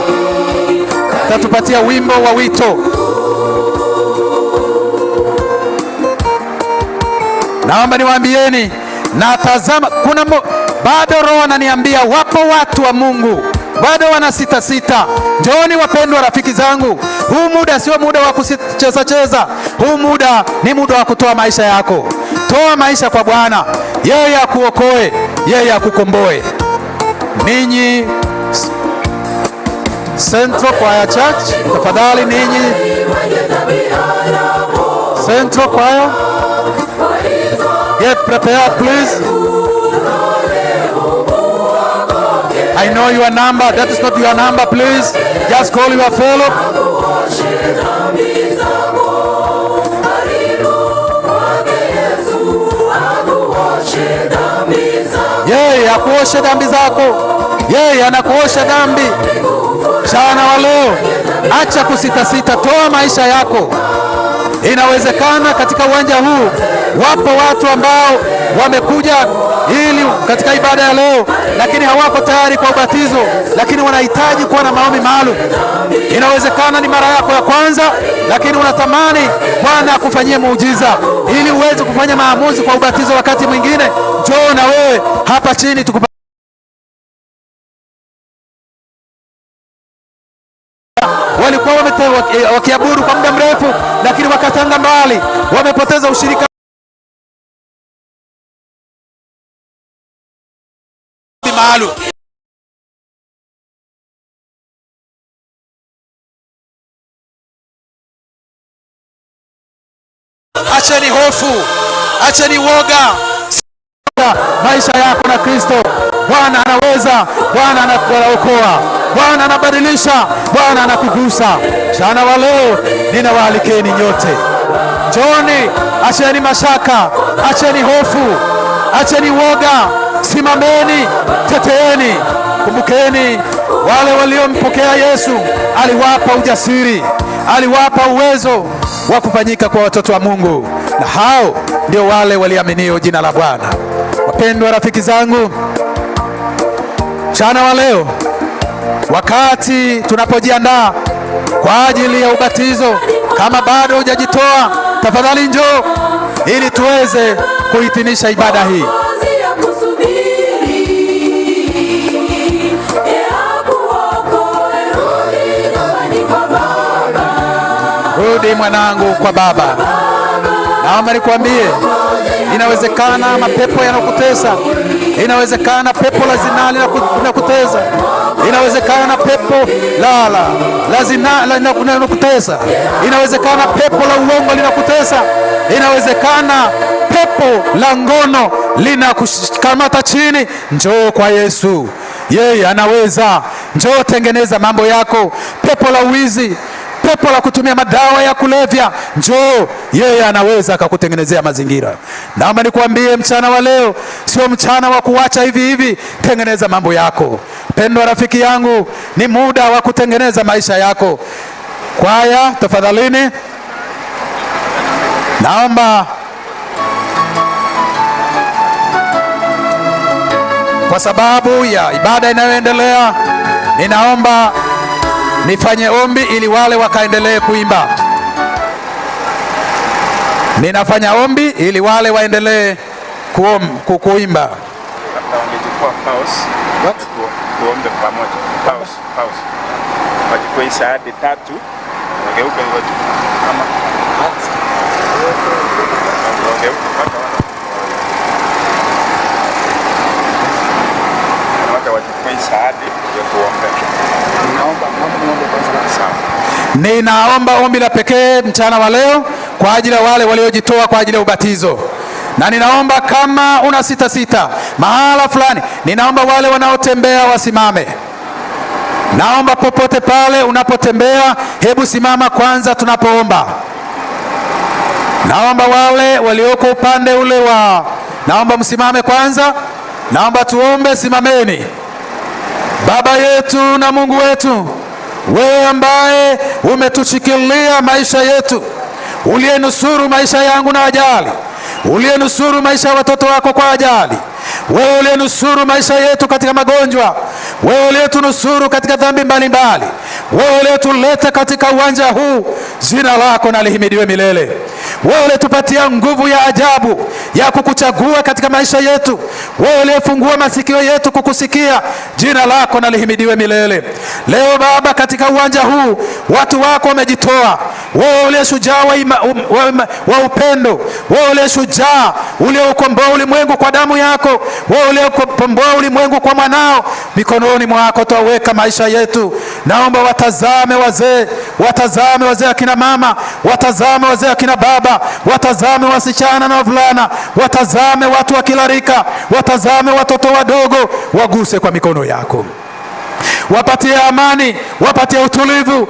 atatupatia wimbo wa wito. Naomba niwaambieni, na tazama, bado Roho ananiambia wapo watu wa Mungu bado wana sita. Njooni wapendwa rafiki zangu, huu muda sio muda wa kucheza cheza. Huu muda ni muda wa kutoa maisha yako. Toa maisha kwa Bwana, yeye akuokoe, yeye akukomboe. Ninyi Central Choir Church, tafadhali ninyi Central Choir, get prepared please. I know your number. That is not your number, please. Just call your fellow. Yeye akuoshe dhambi zako. Yeye anakuosha dhambi. Mchana wa leo, acha kusitasita, toa maisha yako. Inawezekana katika uwanja huu wapo watu ambao wamekuja ili katika ibada ya leo, lakini hawako tayari kwa ubatizo, lakini wanahitaji kuwa na maombi maalum. Inawezekana ni mara yako ya kwanza, lakini unatamani Bwana akufanyie muujiza ili uweze kufanya maamuzi kwa ubatizo wakati mwingine. Njoo na wewe hapa chini walikuwa wakiabudu kwa muda mrefu, lakini wakatanga mbali, wamepoteza ushirika maalum. Acheni hofu, acheni woga. Maisha yako na Kristo. Bwana anaweza, Bwana anakuokoa, Bwana anabadilisha, Bwana anakugusa. Mchana wa leo ninawaalikeni nyote, njooni, acheni mashaka, acheni hofu, acheni woga, simameni, teteeni. Kumbukeni wale waliompokea Yesu, aliwapa ujasiri, aliwapa uwezo wa kufanyika kwa watoto wa Mungu, na hao ndio wale waliaminio jina la Bwana. Wapendwa rafiki zangu, mchana wa leo, wakati tunapojiandaa kwa ajili ya ubatizo, kama bado hujajitoa, tafadhali njoo ili tuweze kuhitimisha ibada hii. Rudi mwanangu kwa Baba. Naomba nikwambie, inawezekana mapepo yanakutesa, inawezekana pepo la zinaa linakutesa, inawezekana pepo la zinaa linakutesa, inawezekana pepo la uongo linakutesa, inawezekana pepo la ngono linakukamata chini. Njoo kwa Yesu, yeye anaweza. Njoo tengeneza mambo yako. Pepo la uwizi, pepo la kutumia madawa ya kulevya, njoo, yeye anaweza akakutengenezea mazingira. Naomba nikwambie, mchana wa leo sio mchana wa kuacha hivi hivi. Tengeneza mambo yako. Pendwa rafiki yangu, ni muda wa kutengeneza maisha yako. Kwaya, tafadhalini. Naomba kwa sababu ya ibada inayoendelea, ninaomba nifanye ombi ili wale wakaendelee kuimba. Ninafanya ombi ili wale waendelee kuimba. Tuombe pamoja. Pause. Wachukue isadi 3. Wageuke wote. Kama. Wageuke mpaka wachukue isadi ya tuombe. Ninaomba ombi la pekee mchana wa leo kwa ajili ya wale waliojitoa kwa ajili ya ubatizo. Na ninaomba kama una sita mahala fulani, ninaomba wale wanaotembea wasimame. Naomba popote pale unapotembea, hebu simama kwanza tunapoomba. Naomba wale walioko upande ule naomba msimame kwanza. Naomba tuombe, simameni. Baba yetu na Mungu wetu, wewe ambaye umetushikilia maisha yetu, uliyenusuru maisha yangu na ajali, uliyenusuru maisha ya watoto wako kwa ajali, wewe uliyenusuru maisha yetu katika magonjwa, wewe uliyetunusuru katika dhambi mbalimbali, wewe uliyetuleta katika uwanja huu, jina lako na lihimidiwe milele. Wewe uliyetupatia nguvu ya ajabu ya kukuchagua katika maisha yetu, wewe uliyefungua masikio yetu kukusikia, jina lako na lihimidiwe milele. Leo Baba, katika uwanja huu watu wako wamejitoa. Wewe uliye shujaa wa upendo, wewe uliye shujaa uliyeukomboa ulimwengu kwa damu yako, wewe uliyeukomboa ulimwengu kwa mwanao, mikononi mwako twaweka maisha yetu. Naomba watazame wazee akina mama, watazame wazee akina baba, watazame wasichana na wavulana, watazame watu wa kila rika, watazame watoto wadogo, waguse kwa mikono yako. Wapatie amani, wapatie utulivu,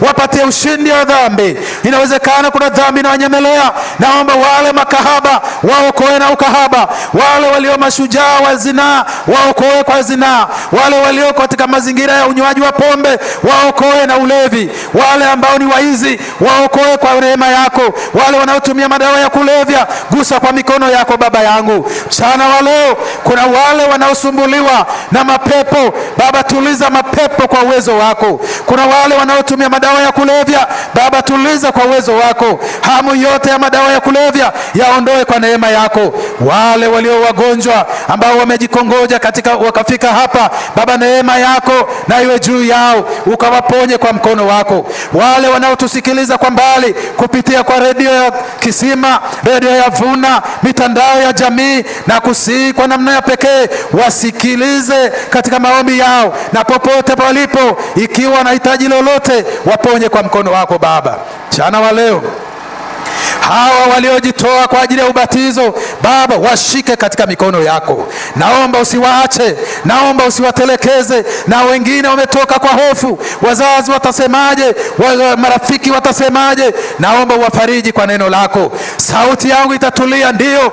wapatie ushindi wa dhambi. Inawezekana kuna dhambi na wanyemelea. Naomba wale makahaba waokoe na ukahaba, wale walio mashujaa wa zinaa waokoe kwa zinaa, wale walio katika mazingira ya unywaji wa pombe waokoe na ulevi, wale ambao ni waizi waokoe kwa neema yako, wale wanaotumia madawa ya kulevya gusa kwa mikono yako Baba yangu. Mchana wa leo kuna wale wanaosumbuliwa na mapepo, Baba tuliza mapepo kwa uwezo wako. Kuna wale wanaotumia madawa ya kulevya, Baba tuliza kwa uwezo wako. Hamu yote ya madawa ya kulevya yaondoe kwa neema yako. Wale walio wagonjwa ambao wamejikongoja wakafika hapa, Baba neema yako na iwe juu yao, ukawaponye kwa mkono wako. Wale wanaotusikiliza kwa mbali kupitia kwa redio ya Kisima, redio ya Vuna, mitandao ya jamii, na kusihi kwa namna ya pekee wasikilize katika maombi yao, na popote palipo, ikiwa na hitaji lolote, waponye kwa mkono wako Baba. Jana wa leo hawa waliojitoa kwa ajili ya ubatizo, Baba washike katika mikono yako. Naomba usiwaache, naomba usiwatelekeze. Na wengine wametoka kwa hofu, wazazi watasemaje, marafiki watasemaje, naomba uwafariji kwa neno lako. Sauti yangu itatulia, ndio,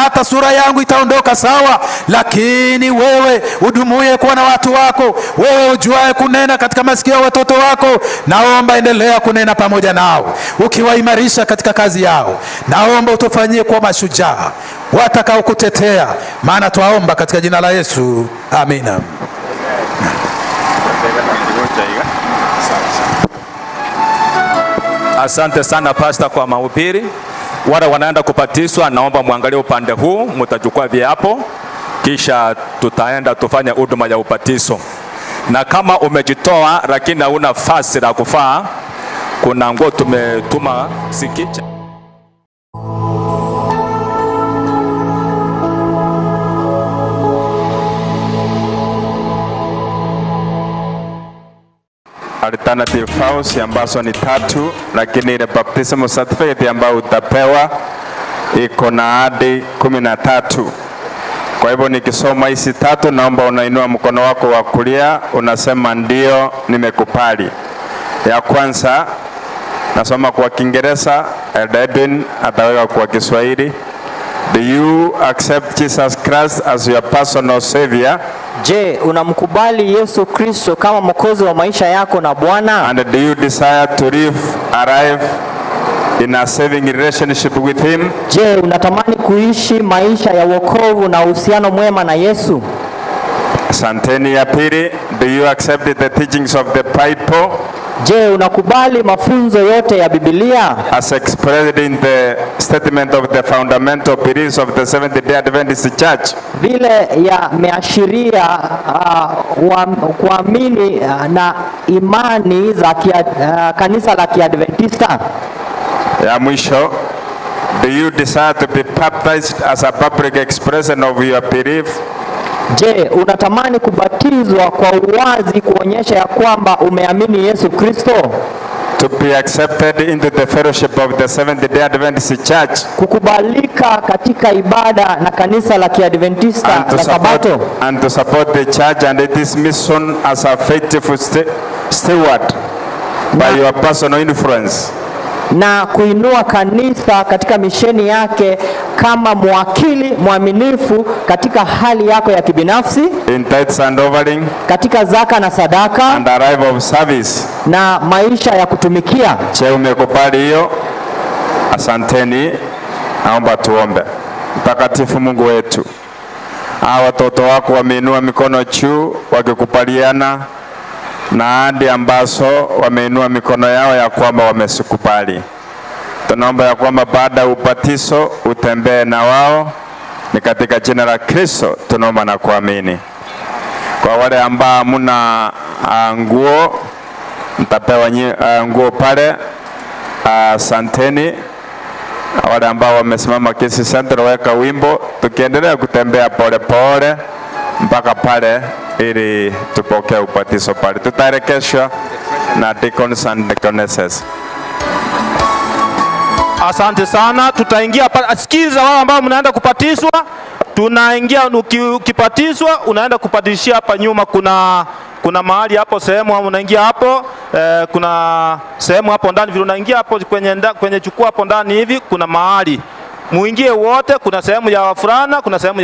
hata sura yangu itaondoka, sawa, lakini wewe udumuye kuwa na watu wako, wewe ujuaye kunena katika masikio ya watoto wako, naomba endelea kunena pamoja nao, ukiwaimarisha katika kazi yao. Naomba utufanyie kuwa mashujaa watakao kutetea, maana twaomba katika jina la Yesu, amina. Asante sana Pastor kwa mahubiri. Wale wanaenda kubatizwa, naomba muangalie upande huu, mtachukua viapo, kisha tutaenda tufanye huduma ya ubatizo. Na kama umejitoa lakini hauna nafasi la kufaa, kuna nguo tumetuma Sikicha. Alternative vows ambazo ni 3, lakini ile baptism certificate ambayo utapewa iko na hadi 13. Kwa hivyo nikisoma hizi 3, naomba unainua mkono wako wa kulia unasema ndio nimekubali. Ya kwanza nasoma kwa Kiingereza, Edwin ataweka kwa Kiswahili. Do you accept Jesus Christ as your personal savior? Je, unamkubali Yesu Kristo kama mwokozi wa maisha yako na Bwana? And do you desire to arrive in a saving relationship with him? Je, unatamani kuishi maisha ya wokovu na uhusiano mwema na Yesu? Asanteni. Ya pili, do you accept the teachings of the Bible? Je, unakubali mafunzo yote ya Biblia as expressed in the statement of the fundamental beliefs of the Seventh-day Adventist Church? Vile yameashiria kuamini na imani za kanisa la Kiadventista. Ya mwisho, do you desire to be baptized as a public expression of your belief? Je, unatamani kubatizwa kwa uwazi kuonyesha ya kwamba umeamini Yesu Kristo? To be accepted into the fellowship of the Seventh-day Adventist Church. Kukubalika katika ibada na kanisa la Kiadventista la Sabato. And to support the church and its mission as a faithful steward by your personal influence. Na kuinua kanisa katika misheni yake kama mwakili mwaminifu katika hali yako ya kibinafsi, in tithes and offering, katika zaka na sadaka, and a life of service, na maisha ya kutumikia. Je, umekubali hiyo? Asanteni. Naomba tuombe. Mtakatifu Mungu wetu, hawa watoto wako wameinua mikono juu wakikupaliana na ahadi ambazo wameinua mikono yao ya kwamba wamesikubali. Tunaomba ya kwamba baada ya ubatizo utembee na wao, ni katika jina la Kristo tunaomba na kuamini. Kwa wale ambao hamna nguo, mtapewa nguo pale. Asanteni. Wale ambao wamesimama Kisi Center, weka wimbo, tukiendelea kutembea pole pole mpaka pale ili tupokee ubatizo pale. Tutaelekeshwa na deacons and deaconesses. Asante sana. Tutaingia pale. Sikiza wao ambao mnaenda kupatizwa, tunaingia. Ukipatizwa unaenda kupatishia hapa nyuma, kuna mahali hapo, sehemu unaingia hapo, kuna sehemu hapo ndani vile unaingia hapo kwenye chukua hapo ndani hivi, kuna mahali muingie wote. Kuna sehemu ya wafurana, kuna sehemu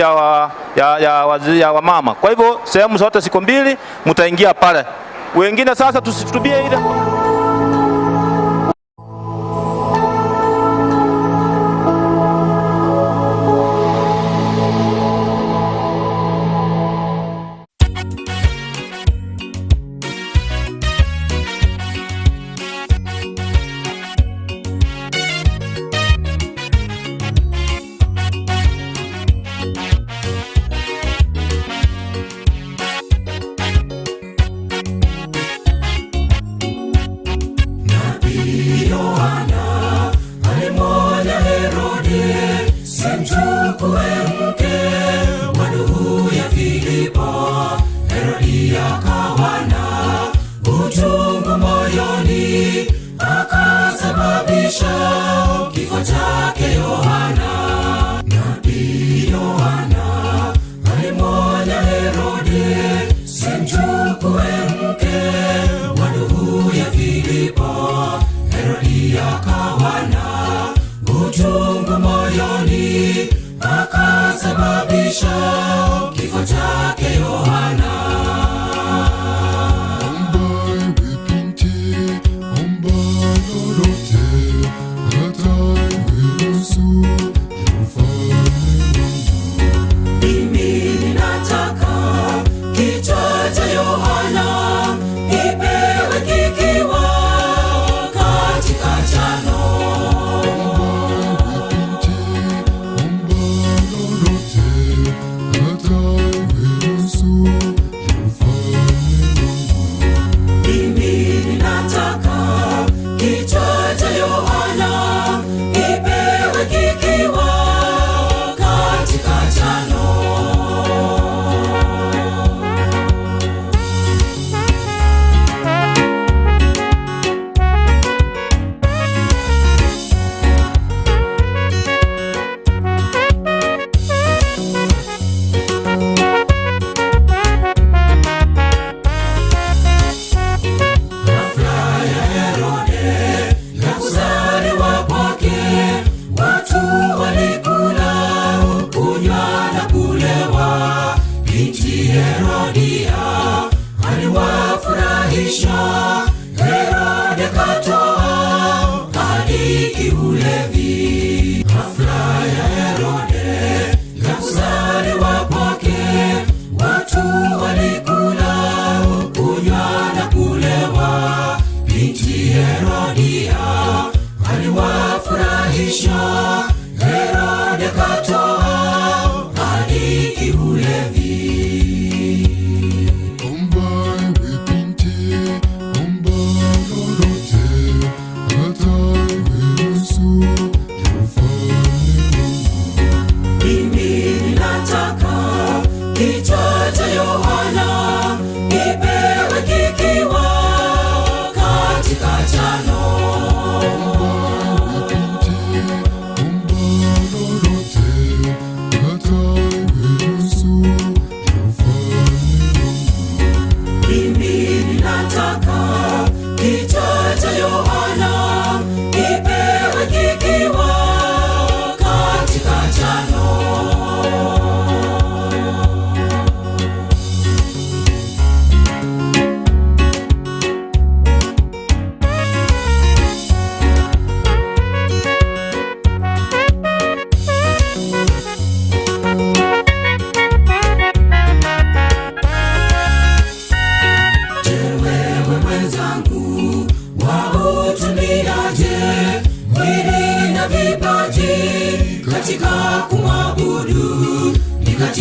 ya wamama. Kwa hivyo sehemu zote ziko mbili, mtaingia pale. Wengine sasa tusitubie ile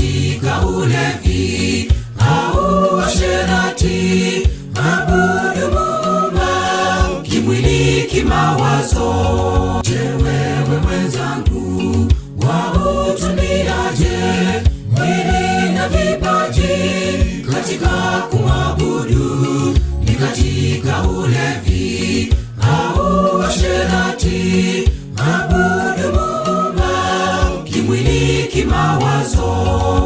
katika ulevi au asherati, mabudu Muumba kimwili kimawazo. Je, wewe mwenzangu wautumiaje mwili na vipaji katika kumwabudu? Ni katika ulevi au asherati, mabudu Muumba kimwili kimawazo.